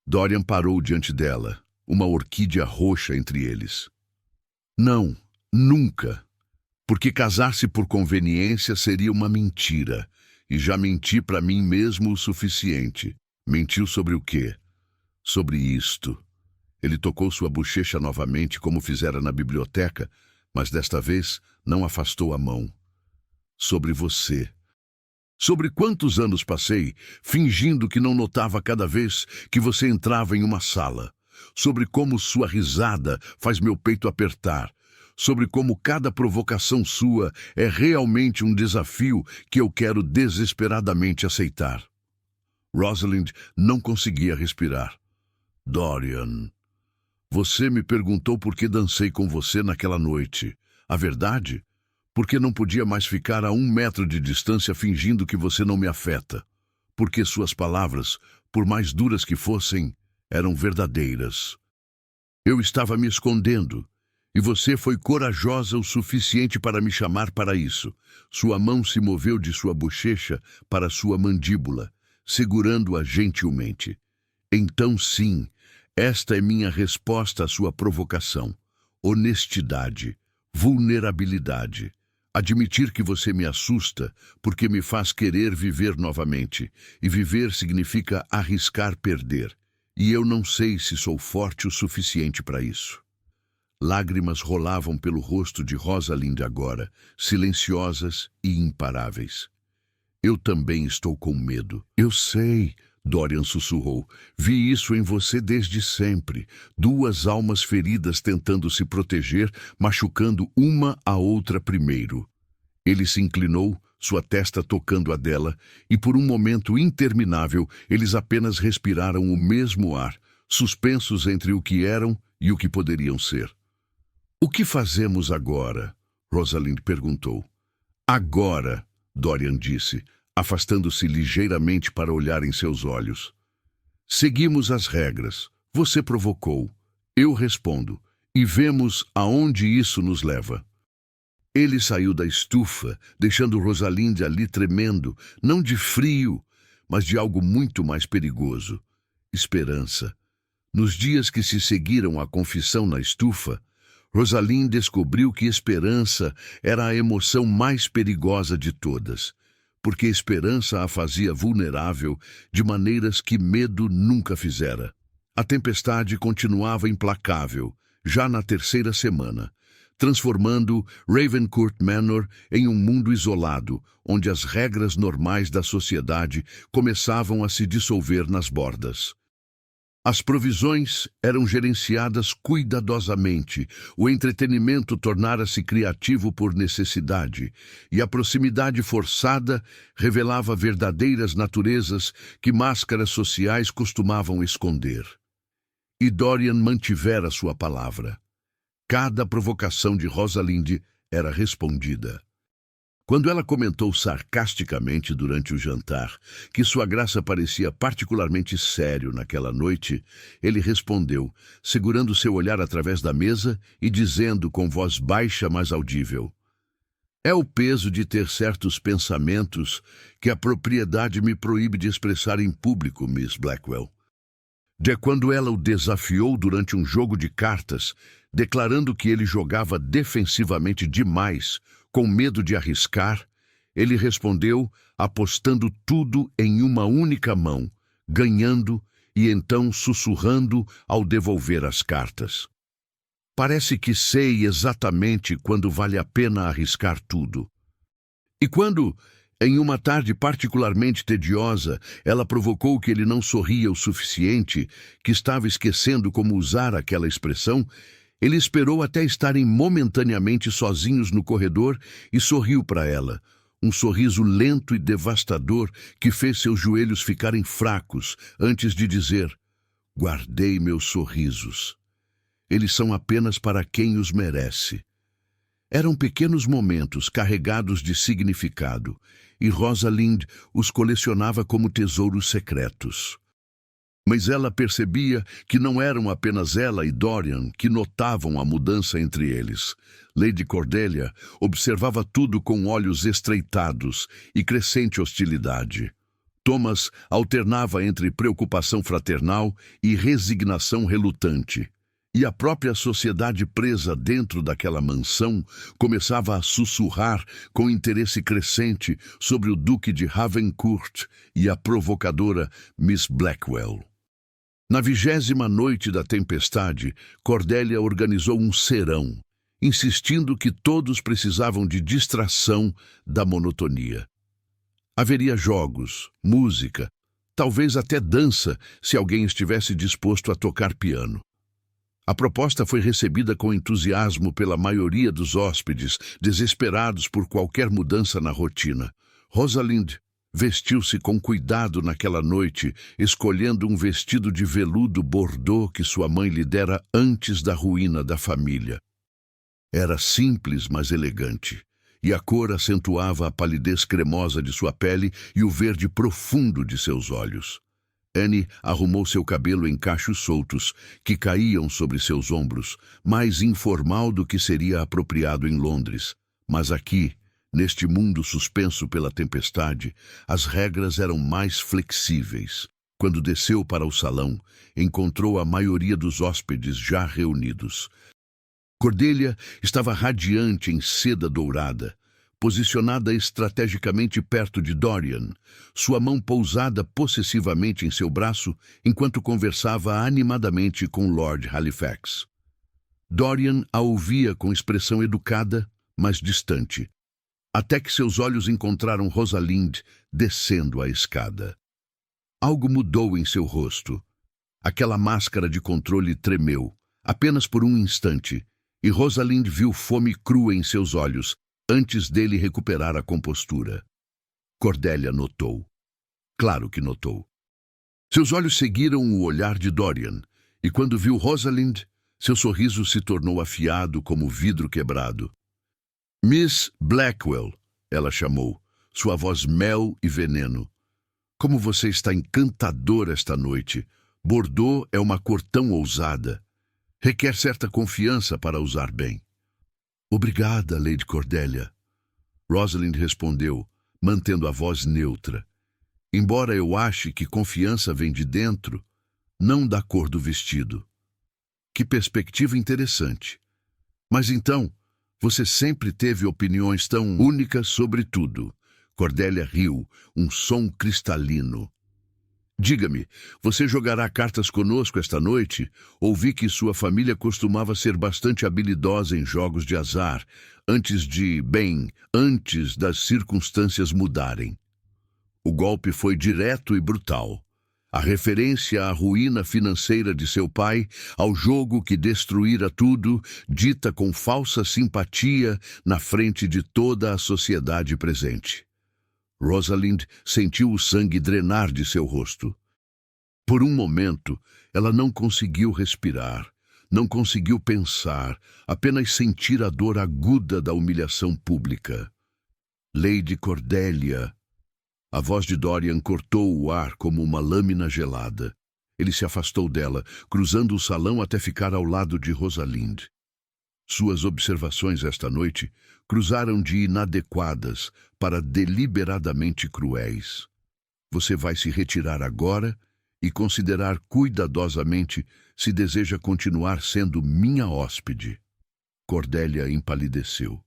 Dorian parou diante dela, uma orquídea roxa entre eles. Não, nunca. Porque casar-se por conveniência seria uma mentira. E já menti para mim mesmo o suficiente. Mentiu sobre o quê? Sobre isto. Ele tocou sua bochecha novamente, como fizera na biblioteca, mas desta vez não afastou a mão. Sobre você. Sobre quantos anos passei, fingindo que não notava cada vez que você entrava em uma sala. Sobre como sua risada faz meu peito apertar. Sobre como cada provocação sua é realmente um desafio que eu quero desesperadamente aceitar. Rosalind não conseguia respirar. Dorian, você me perguntou por que dancei com você naquela noite. A verdade? Porque não podia mais ficar a 1 metro de distância fingindo que você não me afeta. Porque suas palavras, por mais duras que fossem, eram verdadeiras. Eu estava me escondendo. E você foi corajosa o suficiente para me chamar para isso. Sua mão se moveu de sua bochecha para sua mandíbula, segurando-a gentilmente. Então sim, esta é minha resposta à sua provocação. Honestidade, vulnerabilidade. Admitir que você me assusta porque me faz querer viver novamente. E viver significa arriscar perder. E eu não sei se sou forte o suficiente para isso. Lágrimas rolavam pelo rosto de Rosalind agora, silenciosas e imparáveis. Eu também estou com medo. Eu sei, Dorian sussurrou. Vi isso em você desde sempre. Duas almas feridas tentando se proteger, machucando uma a outra primeiro. Ele se inclinou, sua testa tocando a dela, e por um momento interminável eles apenas respiraram o mesmo ar, suspensos entre o que eram e o que poderiam ser. O que fazemos agora? Rosalind perguntou. Agora, Dorian disse, afastando-se ligeiramente para olhar em seus olhos. Seguimos as regras. Você provocou. Eu respondo. E vemos aonde isso nos leva. Ele saiu da estufa, deixando Rosalind ali tremendo, não de frio, mas de algo muito mais perigoso. Esperança. Nos dias que se seguiram à confissão na estufa, Rosalind descobriu que esperança era a emoção mais perigosa de todas, porque esperança a fazia vulnerável de maneiras que medo nunca fizera. A tempestade continuava implacável, já na terceira semana, transformando Ravencourt Manor em um mundo isolado, onde as regras normais da sociedade começavam a se dissolver nas bordas. As provisões eram gerenciadas cuidadosamente, o entretenimento tornara-se criativo por necessidade, e a proximidade forçada revelava verdadeiras naturezas que máscaras sociais costumavam esconder. E Dorian mantivera sua palavra. Cada provocação de Rosalind era respondida. Quando ela comentou sarcasticamente durante o jantar que sua graça parecia particularmente sério naquela noite, ele respondeu, segurando seu olhar através da mesa e dizendo com voz baixa, mas audível: "É o peso de ter certos pensamentos que a propriedade me proíbe de expressar em público, Miss Blackwell." De quando ela o desafiou durante um jogo de cartas, declarando que ele jogava defensivamente demais, com medo de arriscar, ele respondeu apostando tudo em uma única mão, ganhando e então sussurrando ao devolver as cartas. Parece que sei exatamente quando vale a pena arriscar tudo. E quando, em uma tarde particularmente tediosa, ela provocou que ele não sorria o suficiente, que estava esquecendo como usar aquela expressão, ele esperou até estarem momentaneamente sozinhos no corredor e sorriu para ela, um sorriso lento e devastador que fez seus joelhos ficarem fracos antes de dizer: "Guardei meus sorrisos. Eles são apenas para quem os merece." Eram pequenos momentos carregados de significado, e Rosalind os colecionava como tesouros secretos. Mas ela percebia que não eram apenas ela e Dorian que notavam a mudança entre eles. Lady Cordelia observava tudo com olhos estreitados e crescente hostilidade. Thomas alternava entre preocupação fraternal e resignação relutante. E a própria sociedade presa dentro daquela mansão começava a sussurrar com interesse crescente sobre o Duque de Ravencourt e a provocadora Miss Blackwell. Na 20ª noite da tempestade, Cordelia organizou um serão, insistindo que todos precisavam de distração da monotonia. Haveria jogos, música, talvez até dança, se alguém estivesse disposto a tocar piano. A proposta foi recebida com entusiasmo pela maioria dos hóspedes, desesperados por qualquer mudança na rotina. Rosalind vestiu-se com cuidado naquela noite, escolhendo um vestido de veludo bordô que sua mãe lhe dera antes da ruína da família. Era simples, mas elegante, e a cor acentuava a palidez cremosa de sua pele e o verde profundo de seus olhos. Anne arrumou seu cabelo em cachos soltos, que caíam sobre seus ombros, mais informal do que seria apropriado em Londres. Mas aqui, neste mundo suspenso pela tempestade, as regras eram mais flexíveis. Quando desceu para o salão, encontrou a maioria dos hóspedes já reunidos. Cordelia estava radiante em seda dourada, posicionada estrategicamente perto de Dorian, sua mão pousada possessivamente em seu braço enquanto conversava animadamente com Lord Halifax. Dorian a ouvia com expressão educada, mas distante. até que seus olhos encontraram Rosalind descendo a escada. Algo mudou em seu rosto. Aquela máscara de controle tremeu, apenas por um instante, e Rosalind viu fome crua em seus olhos, antes dele recuperar a compostura. Cordelia notou. Claro que notou. Seus olhos seguiram o olhar de Dorian, e quando viu Rosalind, seu sorriso se tornou afiado como vidro quebrado. Miss Blackwell, ela chamou, sua voz mel e veneno. Como você está encantadora esta noite. Bordeaux é uma cor tão ousada. Requer certa confiança para usar bem. Obrigada, Lady Cordelia. Rosalind respondeu, mantendo a voz neutra. Embora eu ache que confiança vem de dentro, não da cor do vestido. Que perspectiva interessante. Mas então, você sempre teve opiniões tão únicas sobre tudo. Cordelia riu, um som cristalino. Diga-me, você jogará cartas conosco esta noite? Ouvi que sua família costumava ser bastante habilidosa em jogos de azar, antes das circunstâncias mudarem. O golpe foi direto e brutal. A referência à ruína financeira de seu pai, ao jogo que destruíra tudo, dita com falsa simpatia na frente de toda a sociedade presente. Rosalind sentiu o sangue drenar de seu rosto. Por um momento, ela não conseguiu respirar, não conseguiu pensar, apenas sentir a dor aguda da humilhação pública. Lady Cordelia. A voz de Dorian cortou o ar como uma lâmina gelada. Ele se afastou dela, cruzando o salão até ficar ao lado de Rosalind. Suas observações esta noite cruzaram de inadequadas para deliberadamente cruéis. Você vai se retirar agora e considerar cuidadosamente se deseja continuar sendo minha hóspede. Cordelia empalideceu.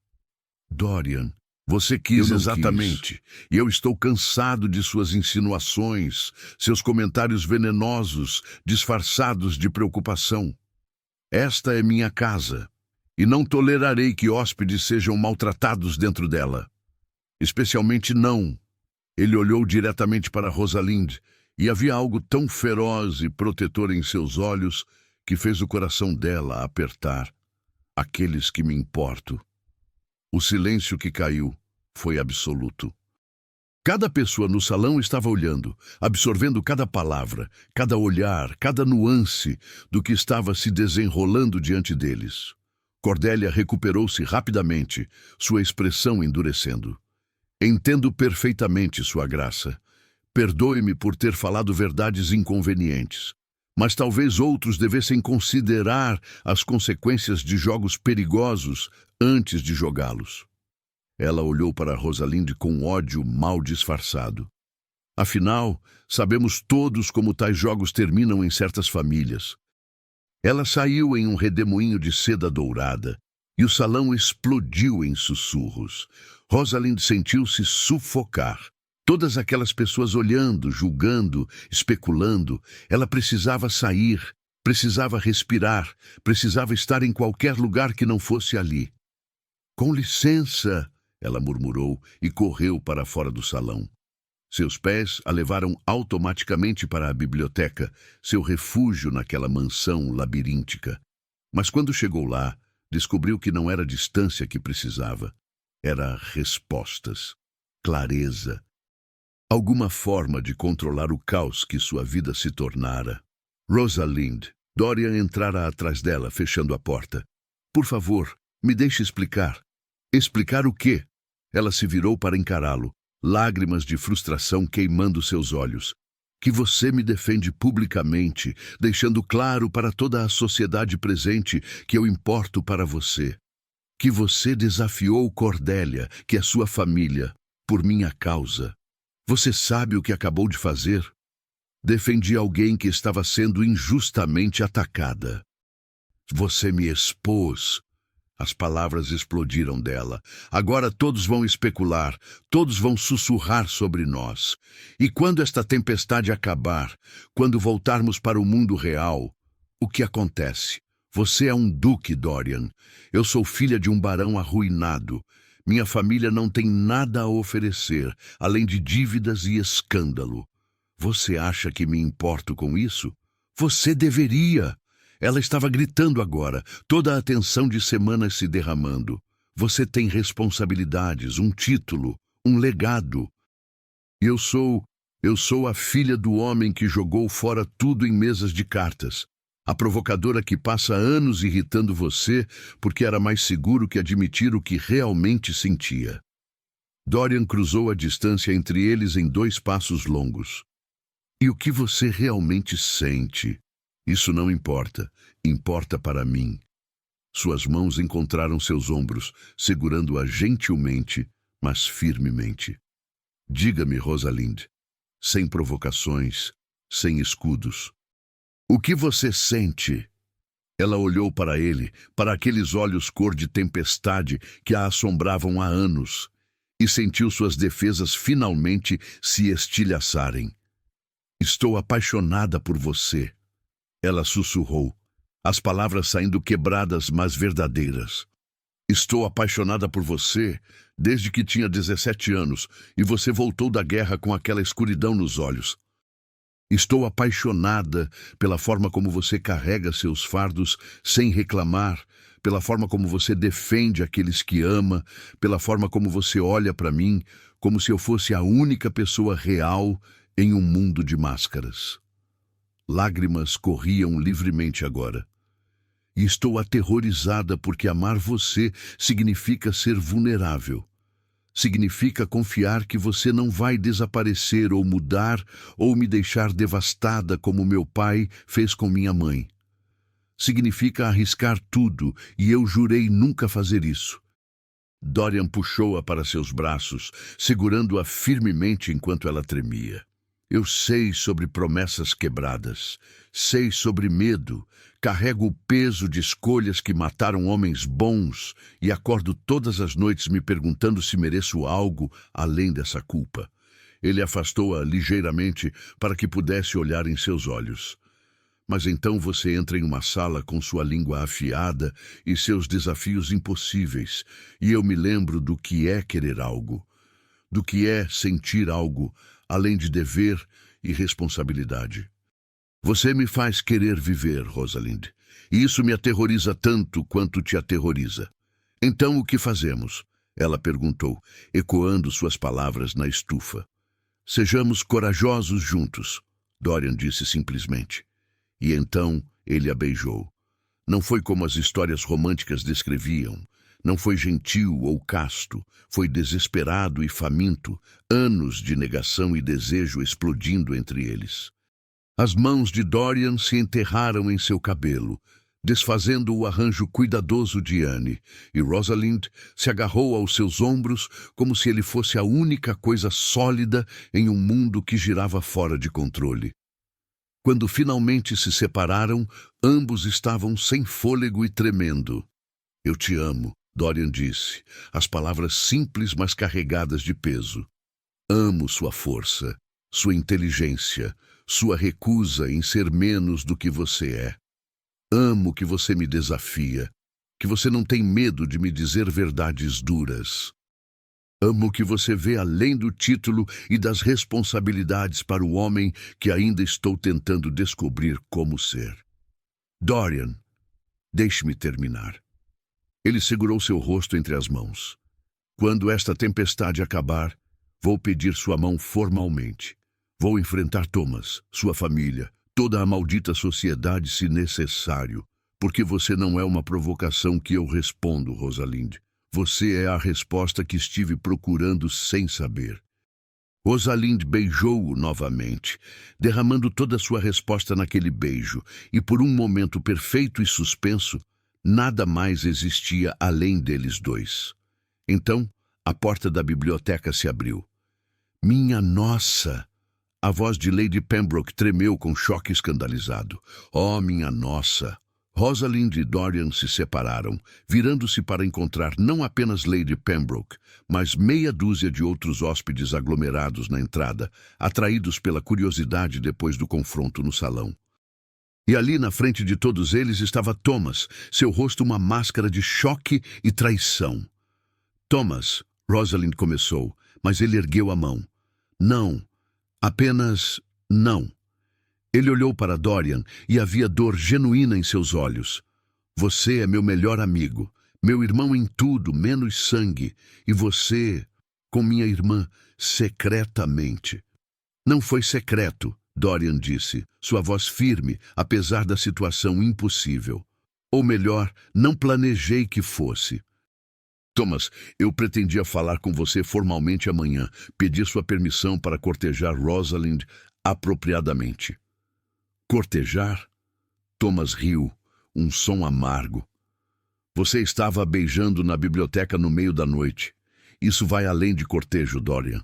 Dorian, você quis exatamente, e eu estou cansado de suas insinuações, seus comentários venenosos, disfarçados de preocupação. Esta é minha casa. E não tolerarei que hóspedes sejam maltratados dentro dela. Especialmente não. Ele olhou diretamente para Rosalind, e havia algo tão feroz e protetor em seus olhos que fez o coração dela apertar. Aqueles que me importo. O silêncio que caiu foi absoluto. Cada pessoa no salão estava olhando, absorvendo cada palavra, cada olhar, cada nuance do que estava se desenrolando diante deles. Cordelia recuperou-se rapidamente, sua expressão endurecendo. Entendo perfeitamente sua graça. Perdoe-me por ter falado verdades inconvenientes, mas talvez outros devessem considerar as consequências de jogos perigosos antes de jogá-los. Ela olhou para Rosalind com ódio mal disfarçado. Afinal, sabemos todos como tais jogos terminam em certas famílias. Ela saiu em um redemoinho de seda dourada, e o salão explodiu em sussurros. Rosalind sentiu-se sufocar. Todas aquelas pessoas olhando, julgando, especulando. Ela precisava sair, precisava respirar, precisava estar em qualquer lugar que não fosse ali. Com licença, ela murmurou e correu para fora do salão. Seus pés a levaram automaticamente para a biblioteca, seu refúgio naquela mansão labiríntica. Mas quando chegou lá, descobriu que não era distância que precisava. Era respostas, clareza. Alguma forma de controlar o caos que sua vida se tornara. Rosalind. Dorian entrara atrás dela, fechando a porta. Por favor, me deixe explicar. Explicar o quê? Ela se virou para encará-lo, lágrimas de frustração queimando seus olhos. Que você me defende publicamente, deixando claro para toda a sociedade presente que eu importo para você. Que você desafiou Cordelia, que é sua família, por minha causa. Você sabe o que acabou de fazer? Defendi alguém que estava sendo injustamente atacada. Você me expôs. As palavras explodiram dela. Agora todos vão especular, todos vão sussurrar sobre nós. E quando esta tempestade acabar, quando voltarmos para o mundo real, o que acontece? Você é um duque, Dorian. Eu sou filha de um barão arruinado. Minha família não tem nada a oferecer, além de dívidas e escândalo. Você acha que me importo com isso? Você deveria. Ela estava gritando agora, toda a atenção de semanas se derramando. Você tem responsabilidades, um título, um legado. Eu sou a filha do homem que jogou fora tudo em mesas de cartas. A provocadora que passa anos irritando você porque era mais seguro que admitir o que realmente sentia. Dorian cruzou a distância entre eles em 2 passos longos. E o que você realmente sente? Isso não importa. Importa para mim. Suas mãos encontraram seus ombros, segurando-a gentilmente, mas firmemente. Diga-me, Rosalind, sem provocações, sem escudos. O que você sente? Ela olhou para ele, para aqueles olhos cor de tempestade que a assombravam há anos, e sentiu suas defesas finalmente se estilhaçarem. Estou apaixonada por você. Ela sussurrou, as palavras saindo quebradas, mas verdadeiras. Estou apaixonada por você desde que tinha 17 anos e você voltou da guerra com aquela escuridão nos olhos. Estou apaixonada pela forma como você carrega seus fardos sem reclamar, pela forma como você defende aqueles que ama, pela forma como você olha para mim como se eu fosse a única pessoa real em um mundo de máscaras. Lágrimas corriam livremente agora. E estou aterrorizada porque amar você significa ser vulnerável. Significa confiar que você não vai desaparecer ou mudar ou me deixar devastada como meu pai fez com minha mãe. Significa arriscar tudo e eu jurei nunca fazer isso. Dorian puxou-a para seus braços, segurando-a firmemente enquanto ela tremia. Eu sei sobre promessas quebradas, sei sobre medo, carrego o peso de escolhas que mataram homens bons e acordo todas as noites me perguntando se mereço algo além dessa culpa. Ele afastou-a ligeiramente para que pudesse olhar em seus olhos. Mas então você entra em uma sala com sua língua afiada e seus desafios impossíveis, e eu me lembro do que é querer algo, do que é sentir algo, além de dever e responsabilidade. Você me faz querer viver, Rosalind, e isso me aterroriza tanto quanto te aterroriza. Então o que fazemos? Ela perguntou, ecoando suas palavras na estufa. Sejamos corajosos juntos, Dorian disse simplesmente. E então ele a beijou. Não foi como as histórias românticas descreviam. Não foi gentil ou casto, foi desesperado e faminto, anos de negação e desejo explodindo entre eles. As mãos de Dorian se enterraram em seu cabelo, desfazendo o arranjo cuidadoso de Anne, e Rosalind se agarrou aos seus ombros como se ele fosse a única coisa sólida em um mundo que girava fora de controle. Quando finalmente se separaram, ambos estavam sem fôlego e tremendo. Eu te amo, Dorian disse, as palavras simples mas carregadas de peso. Amo sua força, sua inteligência, sua recusa em ser menos do que você é. Amo que você me desafia, que você não tem medo de me dizer verdades duras. Amo que você vê além do título e das responsabilidades para o homem que ainda estou tentando descobrir como ser. Dorian, deixe-me terminar. Ele segurou seu rosto entre as mãos. Quando esta tempestade acabar, vou pedir sua mão formalmente. Vou enfrentar Thomas, sua família, toda a maldita sociedade se necessário, porque você não é uma provocação que eu respondo, Rosalind. Você é a resposta que estive procurando sem saber. Rosalind beijou-o novamente, derramando toda a sua resposta naquele beijo, e por um momento perfeito e suspenso, nada mais existia além deles dois. Então, a porta da biblioteca se abriu. Minha nossa! A voz de Lady Pembroke tremeu com choque escandalizado. Oh, minha nossa! Rosalind e Dorian se separaram, virando-se para encontrar não apenas Lady Pembroke, mas meia dúzia de outros hóspedes aglomerados na entrada, atraídos pela curiosidade depois do confronto no salão. E ali na frente de todos eles estava Thomas, seu rosto uma máscara de choque e traição. Thomas, Rosalind começou, mas ele ergueu a mão. Não, apenas não. Ele olhou para Dorian e havia dor genuína em seus olhos. Você é meu melhor amigo, meu irmão em tudo, menos sangue, e você, com minha irmã, secretamente. Não foi secreto, Dorian disse, sua voz firme, apesar da situação impossível. Ou melhor, não planejei que fosse. Thomas, eu pretendia falar com você formalmente amanhã, pedir sua permissão para cortejar Rosalind apropriadamente. Cortejar? Thomas riu, um som amargo. Você estava a beijando na biblioteca no meio da noite. Isso vai além de cortejo, Dorian.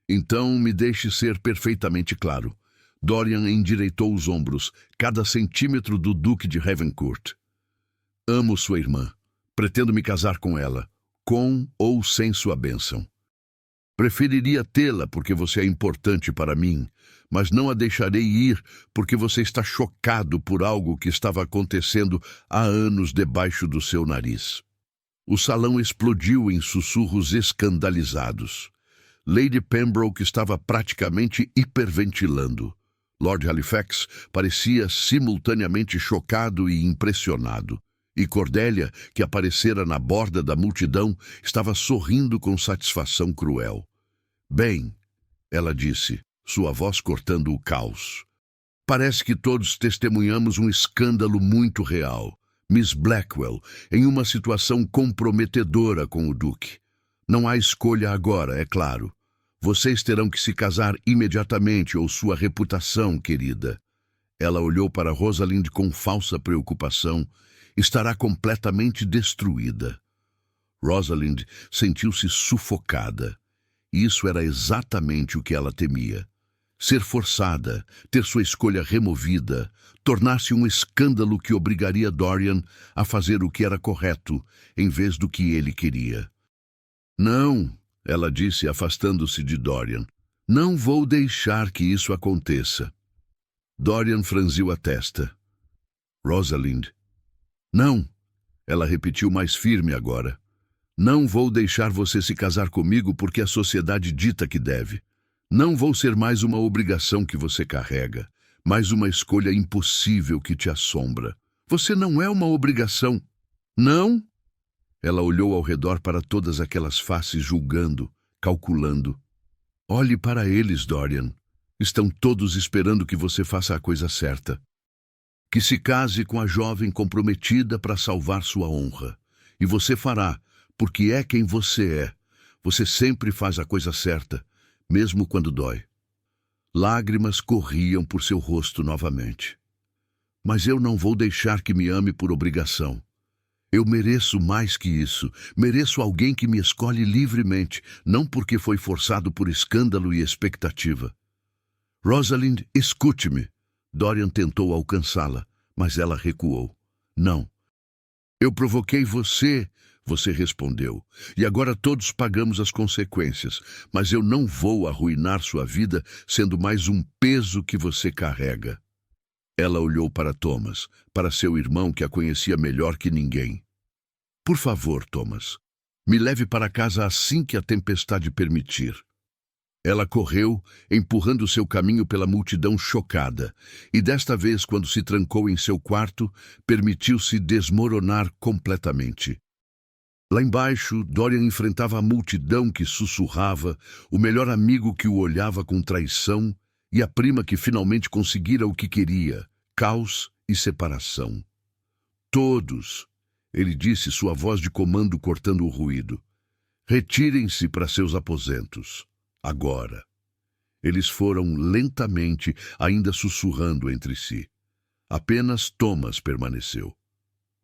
Então, me deixe ser perfeitamente claro. Dorian endireitou os ombros, cada centímetro do Duque de Ravencourt. Amo sua irmã. Pretendo me casar com ela, com ou sem sua bênção. Preferiria tê-la porque você é importante para mim, mas não a deixarei ir porque você está chocado por algo que estava acontecendo há anos debaixo do seu nariz. O salão explodiu em sussurros escandalizados. Lady Pembroke estava praticamente hiperventilando. Lord Halifax parecia simultaneamente chocado e impressionado. E Cordelia, que aparecera na borda da multidão, estava sorrindo com satisfação cruel. Bem, ela disse, sua voz cortando o caos. Parece que todos testemunhamos um escândalo muito real. Miss Blackwell, em uma situação comprometedora com o Duque. Não há escolha agora, é claro. Vocês terão que se casar imediatamente ou sua reputação, querida. Ela olhou para Rosalind com falsa preocupação. Estará completamente destruída. Rosalind sentiu-se sufocada. Isso era exatamente o que ela temia. Ser forçada, ter sua escolha removida, tornar-se um escândalo que obrigaria Dorian a fazer o que era correto, em vez do que ele queria. Não, ela disse, afastando-se de Dorian. Não vou deixar que isso aconteça. Dorian franziu a testa. Rosalind. Não, ela repetiu mais firme agora. Não vou deixar você se casar comigo porque a sociedade dita que deve. Não vou ser mais uma obrigação que você carrega, mais uma escolha impossível que te assombra. Você não é uma obrigação. Não? Ela olhou ao redor para todas aquelas faces julgando, calculando. Olhe para eles, Dorian. Estão todos esperando que você faça a coisa certa. Que se case com a jovem comprometida para salvar sua honra. E você fará, porque é quem você é. Você sempre faz a coisa certa, mesmo quando dói. Lágrimas corriam por seu rosto novamente. Mas eu não vou deixar que me ame por obrigação. Eu mereço mais que isso. Mereço alguém que me escolhe livremente, não porque foi forçado por escândalo e expectativa. Rosalind, escute-me. Dorian tentou alcançá-la, mas ela recuou. Não. Eu provoquei você, você respondeu, e agora todos pagamos as consequências, mas eu não vou arruinar sua vida sendo mais um peso que você carrega. Ela olhou para Thomas, para seu irmão que a conhecia melhor que ninguém. Por favor, Thomas, me leve para casa assim que a tempestade permitir. Ela correu, empurrando seu caminho pela multidão chocada, e desta vez, quando se trancou em seu quarto, permitiu-se desmoronar completamente. Lá embaixo, Dorian enfrentava a multidão que sussurrava, o melhor amigo que o olhava com traição e a prima que finalmente conseguira o que queria, caos e separação. Todos, ele disse, sua voz de comando cortando o ruído, retirem-se para seus aposentos. Agora. Eles foram lentamente, ainda sussurrando entre si. Apenas Thomas permaneceu.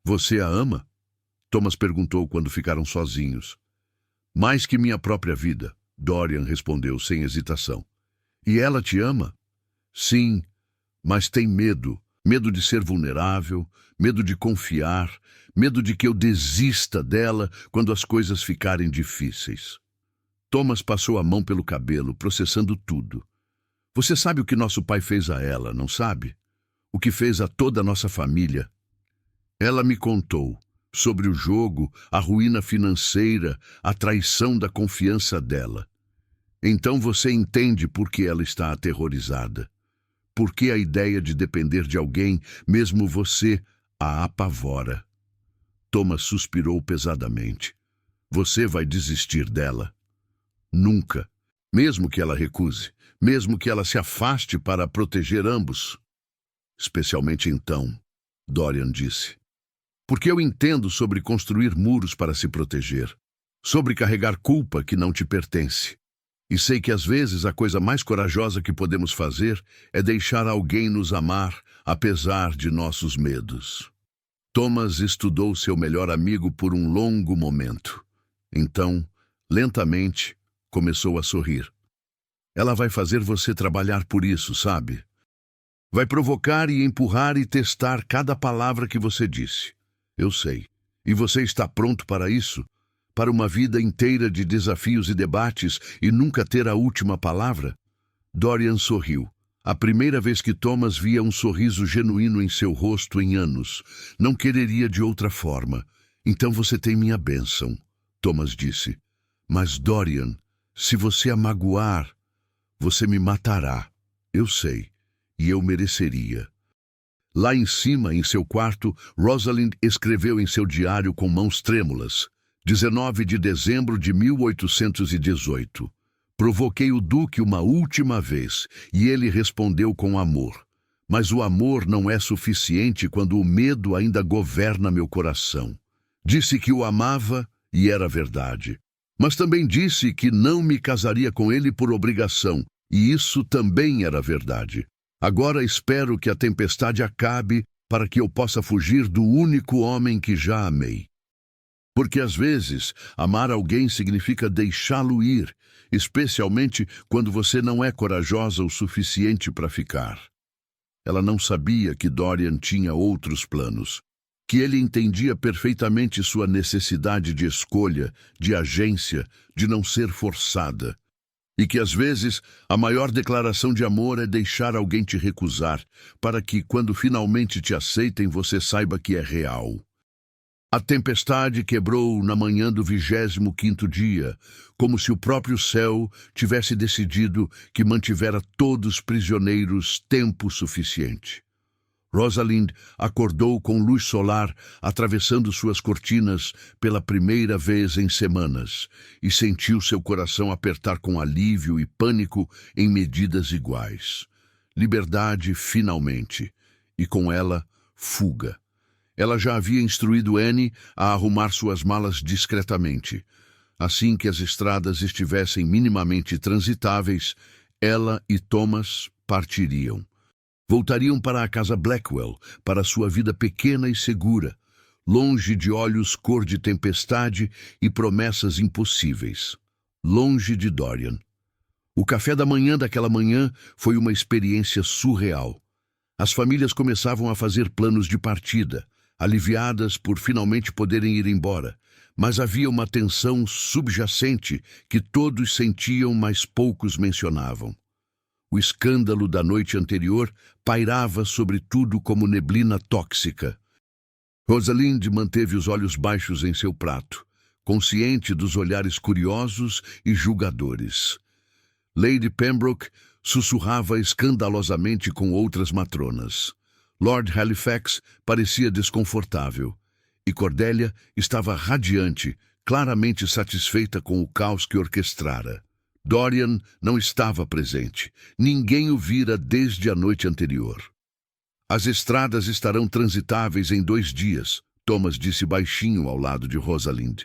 Você a ama? Thomas perguntou quando ficaram sozinhos. Mais que minha própria vida, Dorian respondeu sem hesitação. E ela te ama? Sim, mas tem medo. Medo de ser vulnerável, medo de confiar, medo de que eu desista dela quando as coisas ficarem difíceis. Thomas passou a mão pelo cabelo, processando tudo. Você sabe o que nosso pai fez a ela, não sabe? O que fez a toda a nossa família? Ela me contou. sobre o jogo, a ruína financeira, a traição da confiança dela. Então você entende por que ela está aterrorizada. Por que a ideia de depender de alguém, mesmo você, a apavora. Thomas suspirou pesadamente. Você vai desistir dela? Nunca. Mesmo que ela recuse, mesmo que ela se afaste para proteger ambos. Especialmente então, Dorian disse. Porque eu entendo sobre construir muros para se proteger, sobre carregar culpa que não te pertence. E sei que às vezes a coisa mais corajosa que podemos fazer é deixar alguém nos amar, apesar de nossos medos. Thomas estudou seu melhor amigo por um longo momento. Então, lentamente, começou a sorrir. Ela vai fazer você trabalhar por isso, sabe? Vai provocar e empurrar e testar cada palavra que você disse. Eu sei. E você está pronto para isso? Para uma vida inteira de desafios e debates e nunca ter a última palavra? Dorian sorriu. A primeira vez que Thomas via um sorriso genuíno em seu rosto em anos. Não quereria de outra forma. Então você tem minha bênção, Thomas disse. Mas Dorian, se você a magoar, você me matará. Eu sei. E eu mereceria. Lá em cima, em seu quarto, Rosalind escreveu em seu diário com mãos trêmulas. 19 de dezembro de 1818. Provoquei o Duque uma última vez, e ele respondeu com amor. Mas o amor não é suficiente quando o medo ainda governa meu coração. Disse que o amava, e era verdade. Mas também disse que não me casaria com ele por obrigação, e isso também era verdade. Agora espero que a tempestade acabe para que eu possa fugir do único homem que já amei. Porque às vezes, amar alguém significa deixá-lo ir, especialmente quando você não é corajosa o suficiente para ficar. Ela não sabia que Dorian tinha outros planos, que ele entendia perfeitamente sua necessidade de escolha, de agência, de não ser forçada. E que às vezes a maior declaração de amor é deixar alguém te recusar, para que, quando finalmente te aceitem, você saiba que é real. A tempestade quebrou na manhã do 25º dia, como se o próprio céu tivesse decidido que mantivera todos prisioneiros tempo suficiente. Rosalind acordou com luz solar atravessando suas cortinas pela primeira vez em semanas e sentiu seu coração apertar com alívio e pânico em medidas iguais. Liberdade, finalmente, e com ela, fuga. Ela já havia instruído Annie a arrumar suas malas discretamente. Assim que as estradas estivessem minimamente transitáveis, ela e Thomas partiriam. Voltariam para a casa Blackwell, para sua vida pequena e segura, longe de olhos cor de tempestade e promessas impossíveis. Longe de Dorian. O café da manhã daquela manhã foi uma experiência surreal. As famílias começavam a fazer planos de partida, aliviadas por finalmente poderem ir embora, mas havia uma tensão subjacente que todos sentiam, mas poucos mencionavam. O escândalo da noite anterior pairava sobre tudo como neblina tóxica. Rosalind manteve os olhos baixos em seu prato, consciente dos olhares curiosos e julgadores. Lady Pembroke sussurrava escandalosamente com outras matronas. Lord Halifax parecia desconfortável, e Cordelia estava radiante, claramente satisfeita com o caos que orquestrara. Dorian não estava presente. Ninguém o vira desde a noite anterior. As estradas estarão transitáveis em 2 dias, Thomas disse baixinho ao lado de Rosalind.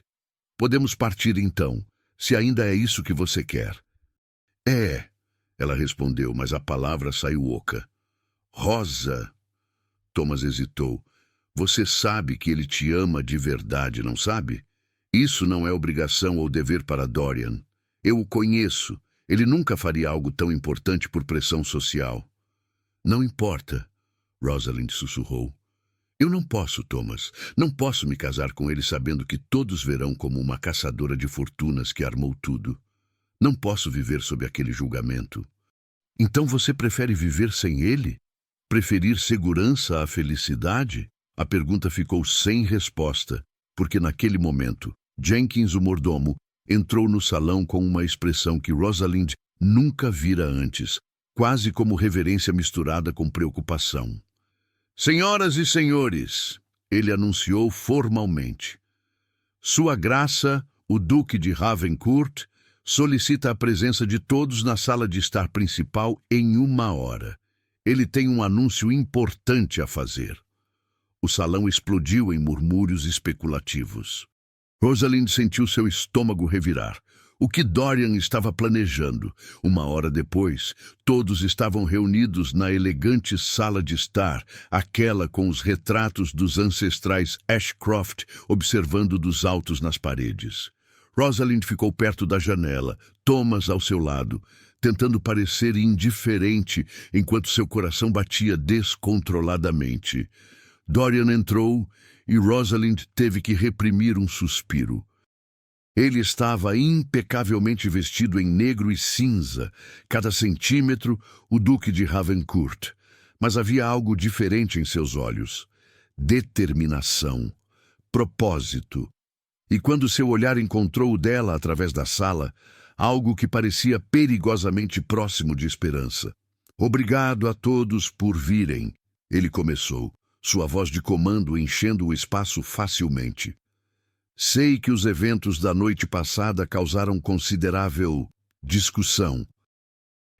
Podemos partir então, se ainda é isso que você quer. É, ela respondeu, mas a palavra saiu oca. Rosa. Thomas hesitou. Você sabe que ele te ama de verdade, não sabe? Isso não é obrigação ou dever para Dorian. Eu o conheço. Ele nunca faria algo tão importante por pressão social. Não importa, Rosalind sussurrou. Eu não posso, Thomas. Não posso me casar com ele sabendo que todos verão como uma caçadora de fortunas que armou tudo. Não posso viver sob aquele julgamento. Então você prefere viver sem ele? Preferir segurança à felicidade? A pergunta ficou sem resposta, porque naquele momento, Jenkins, o mordomo, entrou no salão com uma expressão que Rosalind nunca vira antes, quase como reverência misturada com preocupação. Senhoras e senhores, ele anunciou formalmente. Sua Graça, o Duque de Ravencourt, solicita a presença de todos na sala de estar principal em 1 hora. Ele tem um anúncio importante a fazer. O salão explodiu em murmúrios especulativos. Rosalind sentiu seu estômago revirar. O que Dorian estava planejando? 1 hora depois, todos estavam reunidos na elegante sala de estar, aquela com os retratos dos ancestrais Ashcroft observando dos altos nas paredes. Rosalind ficou perto da janela, Thomas ao seu lado, tentando parecer indiferente enquanto seu coração batia descontroladamente. Dorian entrou e Rosalind teve que reprimir um suspiro. Ele estava impecavelmente vestido em negro e cinza, cada centímetro o Duque de Ravencourt, mas havia algo diferente em seus olhos. Determinação, propósito. E quando seu olhar encontrou o dela através da sala, algo que parecia perigosamente próximo de esperança. Obrigado a todos por virem, ele começou, sua voz de comando enchendo o espaço facilmente. Sei que os eventos da noite passada causaram considerável discussão.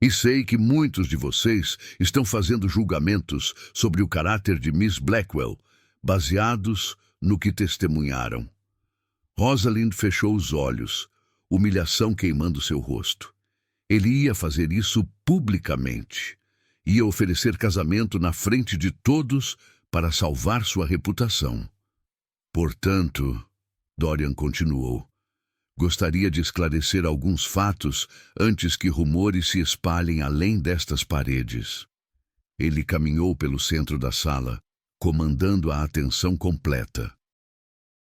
E sei que muitos de vocês estão fazendo julgamentos sobre o caráter de Miss Blackwell, baseados no que testemunharam. Rosalind fechou os olhos, humilhação queimando seu rosto. Ele ia fazer isso publicamente. Ia oferecer casamento na frente de todos para salvar sua reputação. Portanto, Dorian continuou, gostaria de esclarecer alguns fatos antes que rumores se espalhem além destas paredes. Ele caminhou pelo centro da sala, comandando a atenção completa.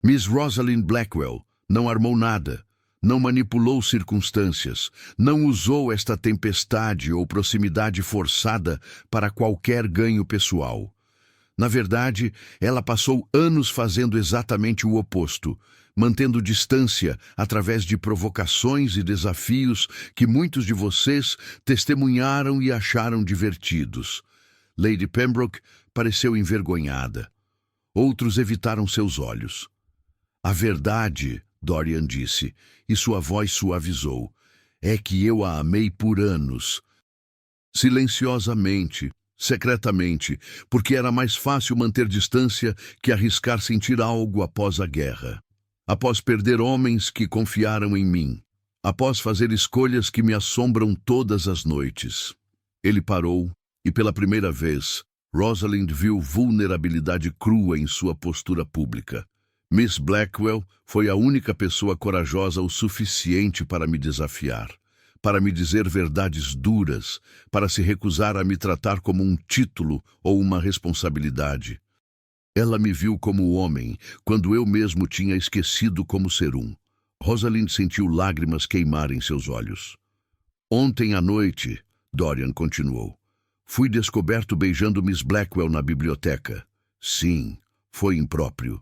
Miss Rosalind Blackwell não armou nada, não manipulou circunstâncias, não usou esta tempestade ou proximidade forçada para qualquer ganho pessoal. Na verdade, ela passou anos fazendo exatamente o oposto, mantendo distância através de provocações e desafios que muitos de vocês testemunharam e acharam divertidos. Lady Pembroke pareceu envergonhada. Outros evitaram seus olhos. A verdade, Dorian disse, e sua voz suavizou, é que eu a amei por anos. Silenciosamente, secretamente, porque era mais fácil manter distância que arriscar sentir algo após a guerra. Após perder homens que confiaram em mim. Após fazer escolhas que me assombram todas as noites. Ele parou e, pela primeira vez, Rosalind viu vulnerabilidade crua em sua postura pública. Miss Blackwell foi a única pessoa corajosa o suficiente para me desafiar, para me dizer verdades duras, para se recusar a me tratar como um título ou uma responsabilidade. Ela me viu como homem, quando eu mesmo tinha esquecido como ser um. Rosalind sentiu lágrimas queimar em seus olhos. Ontem à noite, Dorian continuou, fui descoberto beijando Miss Blackwell na biblioteca. Sim, foi impróprio.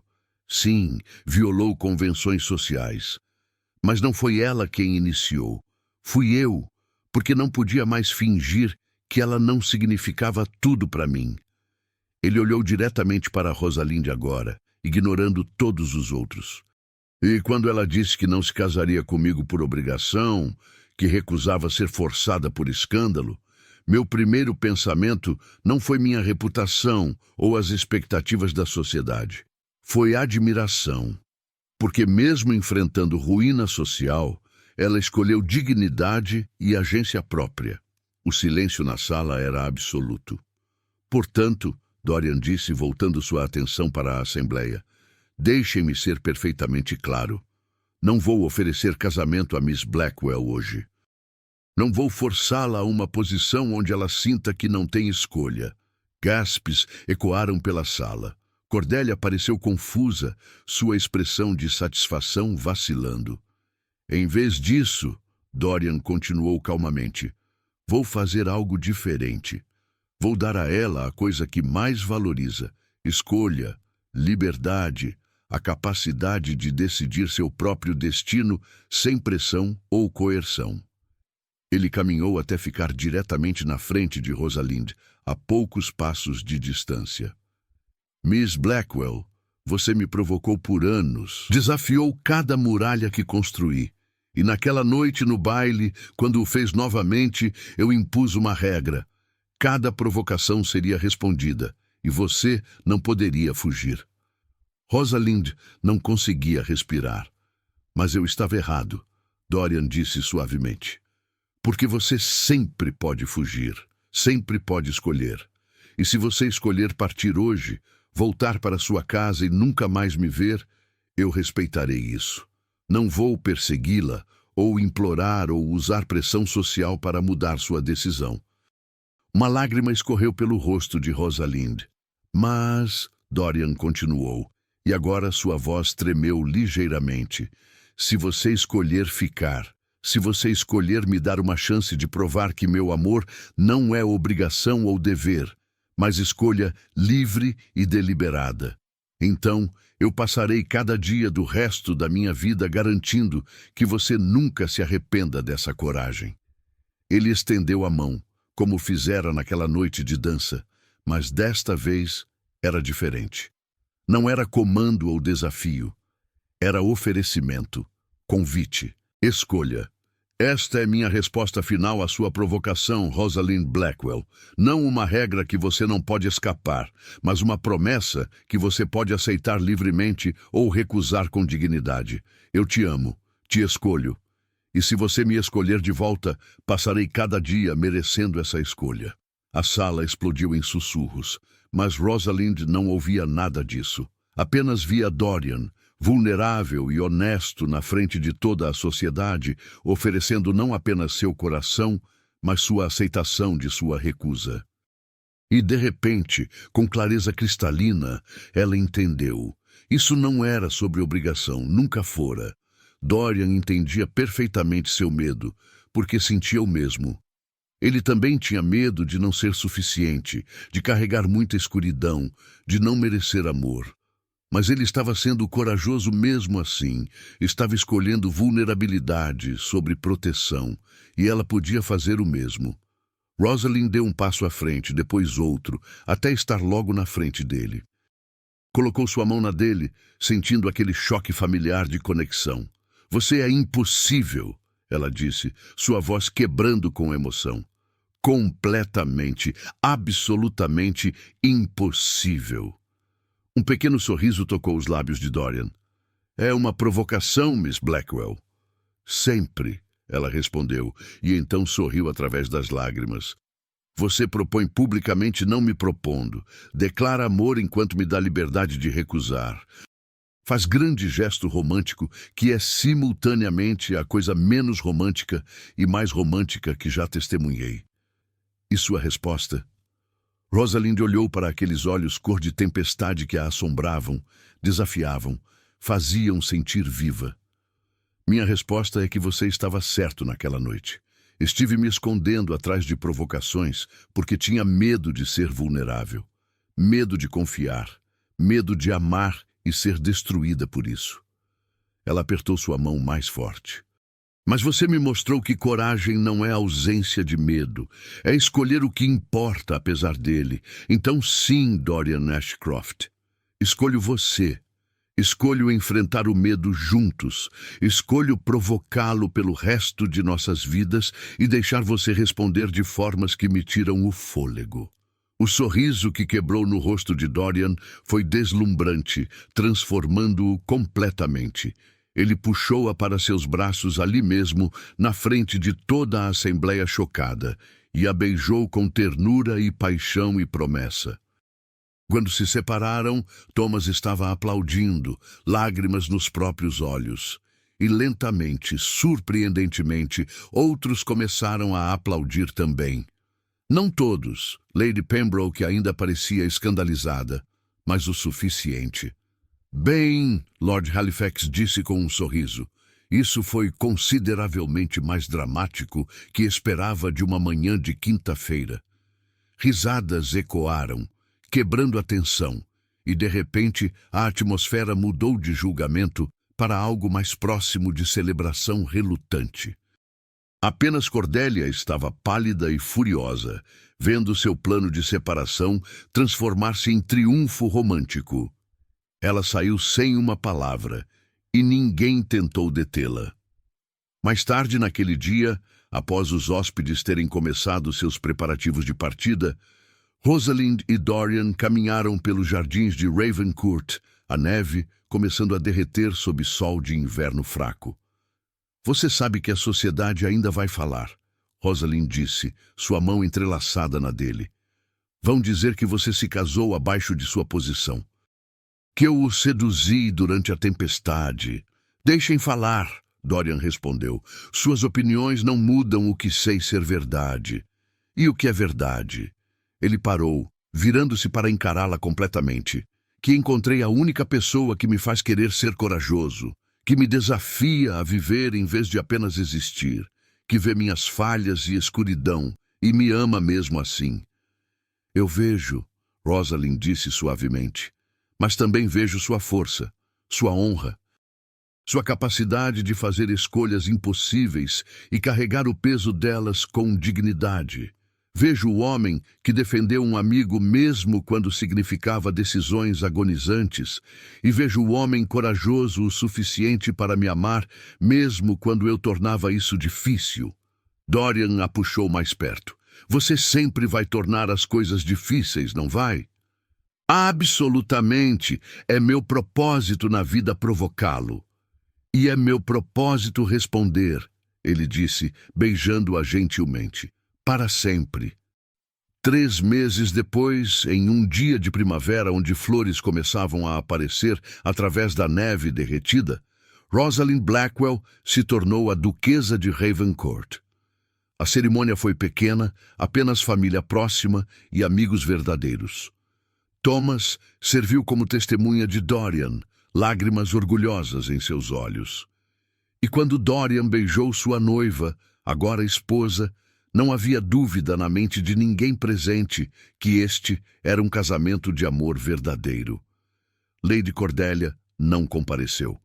Sim, violou convenções sociais. Mas não foi ela quem iniciou. Fui eu, porque não podia mais fingir que ela não significava tudo para mim. Ele olhou diretamente para Rosalind agora, ignorando todos os outros. E quando ela disse que não se casaria comigo por obrigação, que recusava ser forçada por escândalo, meu primeiro pensamento não foi minha reputação ou as expectativas da sociedade. Foi admiração, porque mesmo enfrentando ruína social, ela escolheu dignidade e agência própria. O silêncio na sala era absoluto. Portanto, Dorian disse, voltando sua atenção para a Assembleia, deixem-me ser perfeitamente claro. Não vou oferecer casamento a Miss Blackwell hoje. Não vou forçá-la a uma posição onde ela sinta que não tem escolha. Gaspes ecoaram pela sala. Cordélia pareceu confusa, sua expressão de satisfação vacilando. Em vez disso, Dorian continuou calmamente, vou fazer algo diferente. Vou dar a ela a coisa que mais valoriza, escolha, liberdade, a capacidade de decidir seu próprio destino sem pressão ou coerção. Ele caminhou até ficar diretamente na frente de Rosalind, a poucos passos de distância. Miss Blackwell, você me provocou por anos, desafiou cada muralha que construí. E naquela noite no baile, quando o fez novamente, eu impus uma regra. Cada provocação seria respondida, e você não poderia fugir. Rosalind não conseguia respirar. Mas eu estava errado, Dorian disse suavemente. Porque você sempre pode fugir, sempre pode escolher. E se você escolher partir hoje, voltar para sua casa e nunca mais me ver, eu respeitarei isso. Não vou persegui-la, ou implorar ou usar pressão social para mudar sua decisão. Uma lágrima escorreu pelo rosto de Rosalind. Mas, Dorian continuou, e agora sua voz tremeu ligeiramente, se você escolher ficar, se você escolher me dar uma chance de provar que meu amor não é obrigação ou dever, mas escolha livre e deliberada. Então, eu passarei cada dia do resto da minha vida garantindo que você nunca se arrependa dessa coragem. Ele estendeu a mão, como fizera naquela noite de dança, mas desta vez era diferente. Não era comando ou desafio. Era oferecimento, convite, escolha. Esta é minha resposta final à sua provocação, Rosalind Blackwell. Não uma regra que você não pode escapar, mas uma promessa que você pode aceitar livremente ou recusar com dignidade. Eu te amo, te escolho. E se você me escolher de volta, passarei cada dia merecendo essa escolha. A sala explodiu em sussurros, mas Rosalind não ouvia nada disso. Apenas via Dorian, vulnerável e honesto na frente de toda a sociedade, oferecendo não apenas seu coração, mas sua aceitação de sua recusa. E, de repente, com clareza cristalina, ela entendeu. Isso não era sobre obrigação, nunca fora. Dorian entendia perfeitamente seu medo, porque sentia o mesmo. Ele também tinha medo de não ser suficiente, de carregar muita escuridão, de não merecer amor. Mas ele estava sendo corajoso mesmo assim, estava escolhendo vulnerabilidade sobre proteção, e ela podia fazer o mesmo. Rosalind deu um passo à frente, depois outro, até estar logo na frente dele. Colocou sua mão na dele, sentindo aquele choque familiar de conexão. Você é impossível, ela disse, sua voz quebrando com emoção. Completamente, absolutamente impossível. Um pequeno sorriso tocou os lábios de Dorian. É uma provocação, Miss Blackwell. Sempre, ela respondeu, e então sorriu através das lágrimas. Você propõe publicamente não me propondo. Declara amor enquanto me dá liberdade de recusar. Faz grande gesto romântico que é simultaneamente a coisa menos romântica e mais romântica que já testemunhei. E sua resposta? Rosalind olhou para aqueles olhos cor de tempestade que a assombravam, desafiavam, faziam sentir viva. Minha resposta é que você estava certo naquela noite. Estive me escondendo atrás de provocações porque tinha medo de ser vulnerável, medo de confiar, medo de amar e ser destruída por isso. Ela apertou sua mão mais forte. Mas você me mostrou que coragem não é ausência de medo, é escolher o que importa apesar dele. Então sim, Dorian Ashcroft, escolho você. Escolho enfrentar o medo juntos. Escolho provocá-lo pelo resto de nossas vidas e deixar você responder de formas que me tiram o fôlego. O sorriso que quebrou no rosto de Dorian foi deslumbrante, transformando-o completamente. Ele puxou-a para seus braços ali mesmo, na frente de toda a assembleia chocada, e a beijou com ternura e paixão e promessa. Quando se separaram, Thomas estava aplaudindo, lágrimas nos próprios olhos. E lentamente, surpreendentemente, outros começaram a aplaudir também. Não todos, Lady Pembroke ainda parecia escandalizada, mas o suficiente. Bem, Lord Halifax disse com um sorriso, isso foi consideravelmente mais dramático que esperava de uma manhã de quinta-feira. Risadas ecoaram, quebrando a tensão, e de repente a atmosfera mudou de julgamento para algo mais próximo de celebração relutante. Apenas Cordélia estava pálida e furiosa, vendo seu plano de separação transformar-se em triunfo romântico. Ela saiu sem uma palavra, e ninguém tentou detê-la. Mais tarde naquele dia, após os hóspedes terem começado seus preparativos de partida, Rosalind e Dorian caminharam pelos jardins de Ravencourt, a neve começando a derreter sob sol de inverno fraco. Você sabe que a sociedade ainda vai falar, Rosalind disse, sua mão entrelaçada na dele. Vão dizer que você se casou abaixo de sua posição. Que eu o seduzi durante a tempestade. Deixem falar, Dorian respondeu. Suas opiniões não mudam o que sei ser verdade. E o que é verdade? Ele parou, virando-se para encará-la completamente. Que encontrei a única pessoa que me faz querer ser corajoso, que me desafia a viver em vez de apenas existir, que vê minhas falhas e escuridão e me ama mesmo assim. Eu vejo, Rosalind disse suavemente, mas também vejo sua força, sua honra, sua capacidade de fazer escolhas impossíveis e carregar o peso delas com dignidade. Vejo o homem que defendeu um amigo mesmo quando significava decisões agonizantes, e vejo o homem corajoso o suficiente para me amar mesmo quando eu tornava isso difícil. Dorian a puxou mais perto. Você sempre vai tornar as coisas difíceis, não vai? Absolutamente. É meu propósito na vida provocá-lo. E é meu propósito responder, ele disse, beijando-a gentilmente. Para sempre. 3 meses depois, em um dia de primavera onde flores começavam a aparecer através da neve derretida, Rosalind Blackwell se tornou a Duquesa de Ravencourt. A cerimônia foi pequena, apenas família próxima e amigos verdadeiros. Thomas serviu como testemunha de Dorian, lágrimas orgulhosas em seus olhos. E quando Dorian beijou sua noiva, agora esposa, não havia dúvida na mente de ninguém presente que este era um casamento de amor verdadeiro. Lady Cordélia não compareceu.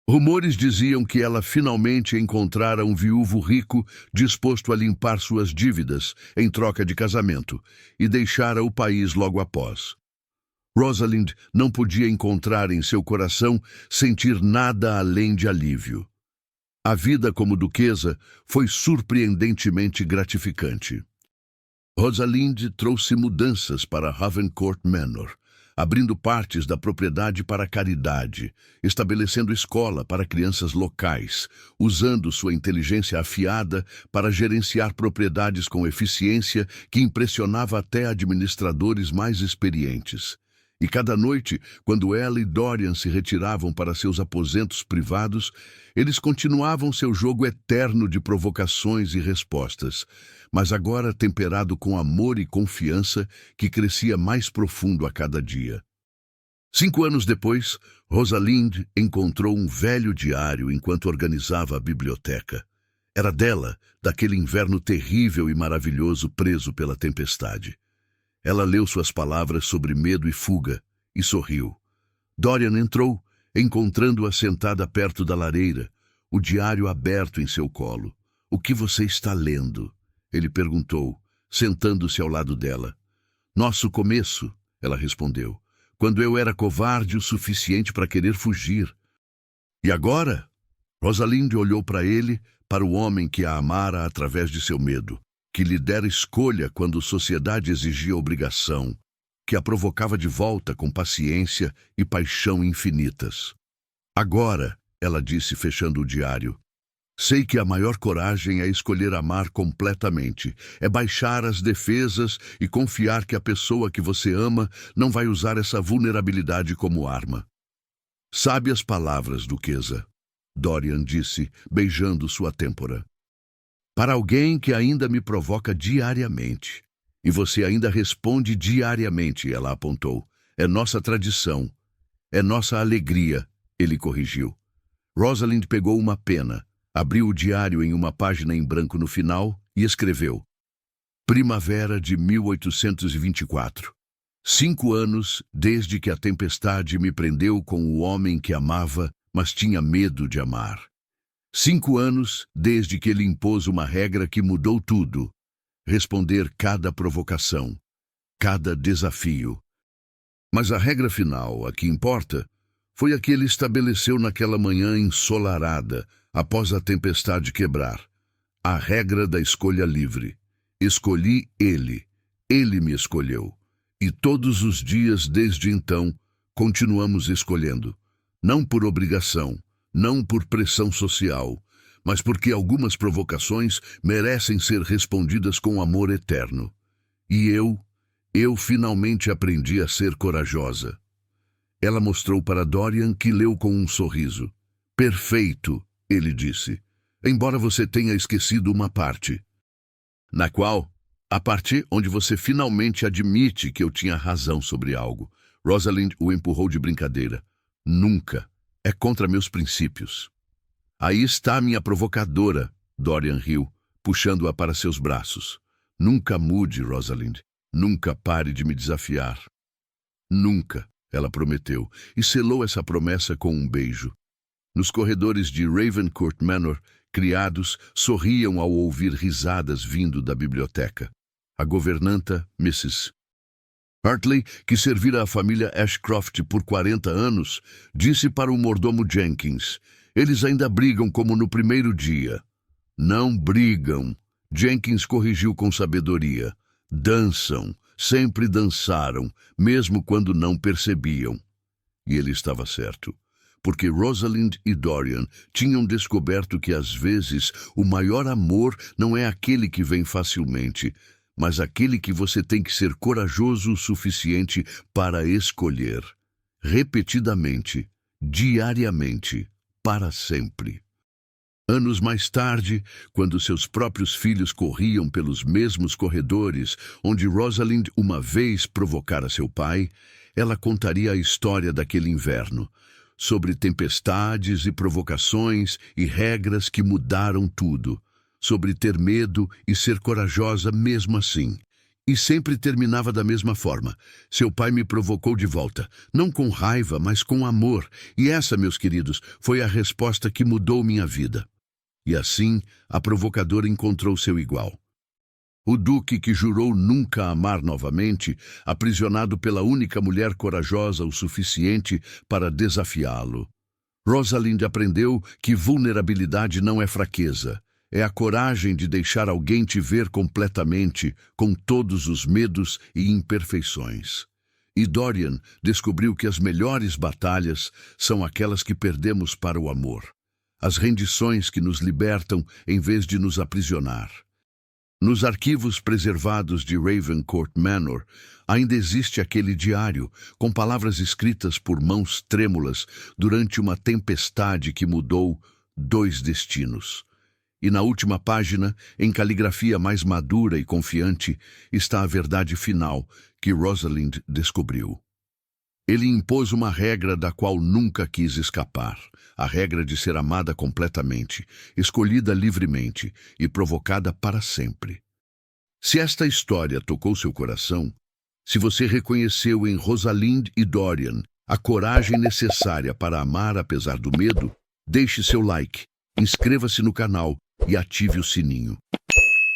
Rumores diziam que ela finalmente encontrara um viúvo rico disposto a limpar suas dívidas em troca de casamento e deixara o país logo após. Rosalind não podia encontrar em seu coração sentir nada além de alívio. A vida como duquesa foi surpreendentemente gratificante. Rosalind trouxe mudanças para Ravencourt Manor, abrindo partes da propriedade para a caridade, estabelecendo escola para crianças locais, usando sua inteligência afiada para gerenciar propriedades com eficiência que impressionava até administradores mais experientes. E cada noite, quando ela e Dorian se retiravam para seus aposentos privados, eles continuavam seu jogo eterno de provocações e respostas, mas agora temperado com amor e confiança que crescia mais profundo a cada dia. 5 anos depois, Rosalind encontrou um velho diário enquanto organizava a biblioteca. Era dela, daquele inverno terrível e maravilhoso preso pela tempestade. Ela leu suas palavras sobre medo e fuga, e sorriu. Dorian entrou, encontrando-a sentada perto da lareira, o diário aberto em seu colo. — O que você está lendo? Ele perguntou, sentando-se ao lado dela. — Nosso começo, ela respondeu, quando eu era covarde o suficiente para querer fugir. — E agora? Rosalind olhou para ele, para o homem que a amara através de seu medo, que lhe dera escolha quando sociedade exigia obrigação, que a provocava de volta com paciência e paixão infinitas. Agora, ela disse fechando o diário, sei que a maior coragem é escolher amar completamente, é baixar as defesas e confiar que a pessoa que você ama não vai usar essa vulnerabilidade como arma. Sábias palavras, duquesa, Dorian disse, beijando sua têmpora. Para alguém que ainda me provoca diariamente. E você ainda responde diariamente, ela apontou. É nossa tradição. É nossa alegria, ele corrigiu. Rosalind pegou uma pena, abriu o diário em uma página em branco no final e escreveu. Primavera de 1824. 5 anos desde que a tempestade me prendeu com o homem que amava, mas tinha medo de amar. 5 anos desde que ele impôs uma regra que mudou tudo: responder cada provocação, cada desafio. Mas a regra final, a que importa, foi a que ele estabeleceu naquela manhã ensolarada, após a tempestade quebrar. A regra da escolha livre. Escolhi ele. Ele me escolheu. E todos os dias desde então, continuamos escolhendo. Não por obrigação, não por pressão social, mas porque algumas provocações merecem ser respondidas com amor eterno. E eu finalmente aprendi a ser corajosa. Ela mostrou para Dorian, que leu com um sorriso. Perfeito, ele disse, embora você tenha esquecido uma parte. Na qual? A parte onde você finalmente admite que eu tinha razão sobre algo. Rosalind o empurrou de brincadeira. Nunca. É contra meus princípios. Aí está a minha provocadora, Dorian riu, puxando-a para seus braços. Nunca mude, Rosalind. Nunca pare de me desafiar. Nunca, ela prometeu, e selou essa promessa com um beijo. Nos corredores de Ravencourt Manor, criados sorriam ao ouvir risadas vindo da biblioteca. A governanta, Mrs. Hartley, que servira a família Ashcroft por 40 anos, disse para o mordomo Jenkins: eles ainda brigam como no primeiro dia. Não brigam, Jenkins corrigiu com sabedoria. Dançam, sempre dançaram, mesmo quando não percebiam. E ele estava certo, porque Rosalind e Dorian tinham descoberto que às vezes o maior amor não é aquele que vem facilmente, mas aquele que você tem que ser corajoso o suficiente para escolher, repetidamente, diariamente, para sempre. Anos mais tarde, quando seus próprios filhos corriam pelos mesmos corredores onde Rosalind uma vez provocara seu pai, ela contaria a história daquele inverno, sobre tempestades e provocações e regras que mudaram tudo, sobre ter medo e ser corajosa mesmo assim. E sempre terminava da mesma forma. Seu pai me provocou de volta, não com raiva, mas com amor. E essa, meus queridos, foi a resposta que mudou minha vida. E assim, a provocadora encontrou seu igual. O duque que jurou nunca amar novamente, aprisionado pela única mulher corajosa o suficiente para desafiá-lo. Rosalind aprendeu que vulnerabilidade não é fraqueza. É a coragem de deixar alguém te ver completamente, com todos os medos e imperfeições. E Dorian descobriu que as melhores batalhas são aquelas que perdemos para o amor. As rendições que nos libertam em vez de nos aprisionar. Nos arquivos preservados de Ravencourt Manor, ainda existe aquele diário, com palavras escritas por mãos trêmulas durante uma tempestade que mudou 2 destinos. E na última página, em caligrafia mais madura e confiante, está a verdade final que Rosalind descobriu. Ele impôs uma regra da qual nunca quis escapar, a regra de ser amada completamente, escolhida livremente e provocada para sempre. Se esta história tocou seu coração, se você reconheceu em Rosalind e Dorian a coragem necessária para amar apesar do medo, deixe seu like, inscreva-se no canal e ative o sininho.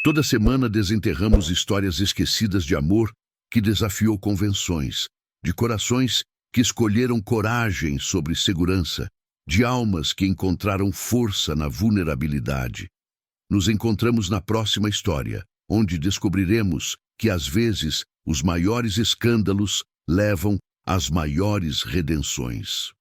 Toda semana desenterramos histórias esquecidas de amor que desafiou convenções, de corações que escolheram coragem sobre segurança, de almas que encontraram força na vulnerabilidade. Nos encontramos na próxima história, onde descobriremos que às vezes os maiores escândalos levam às maiores redenções.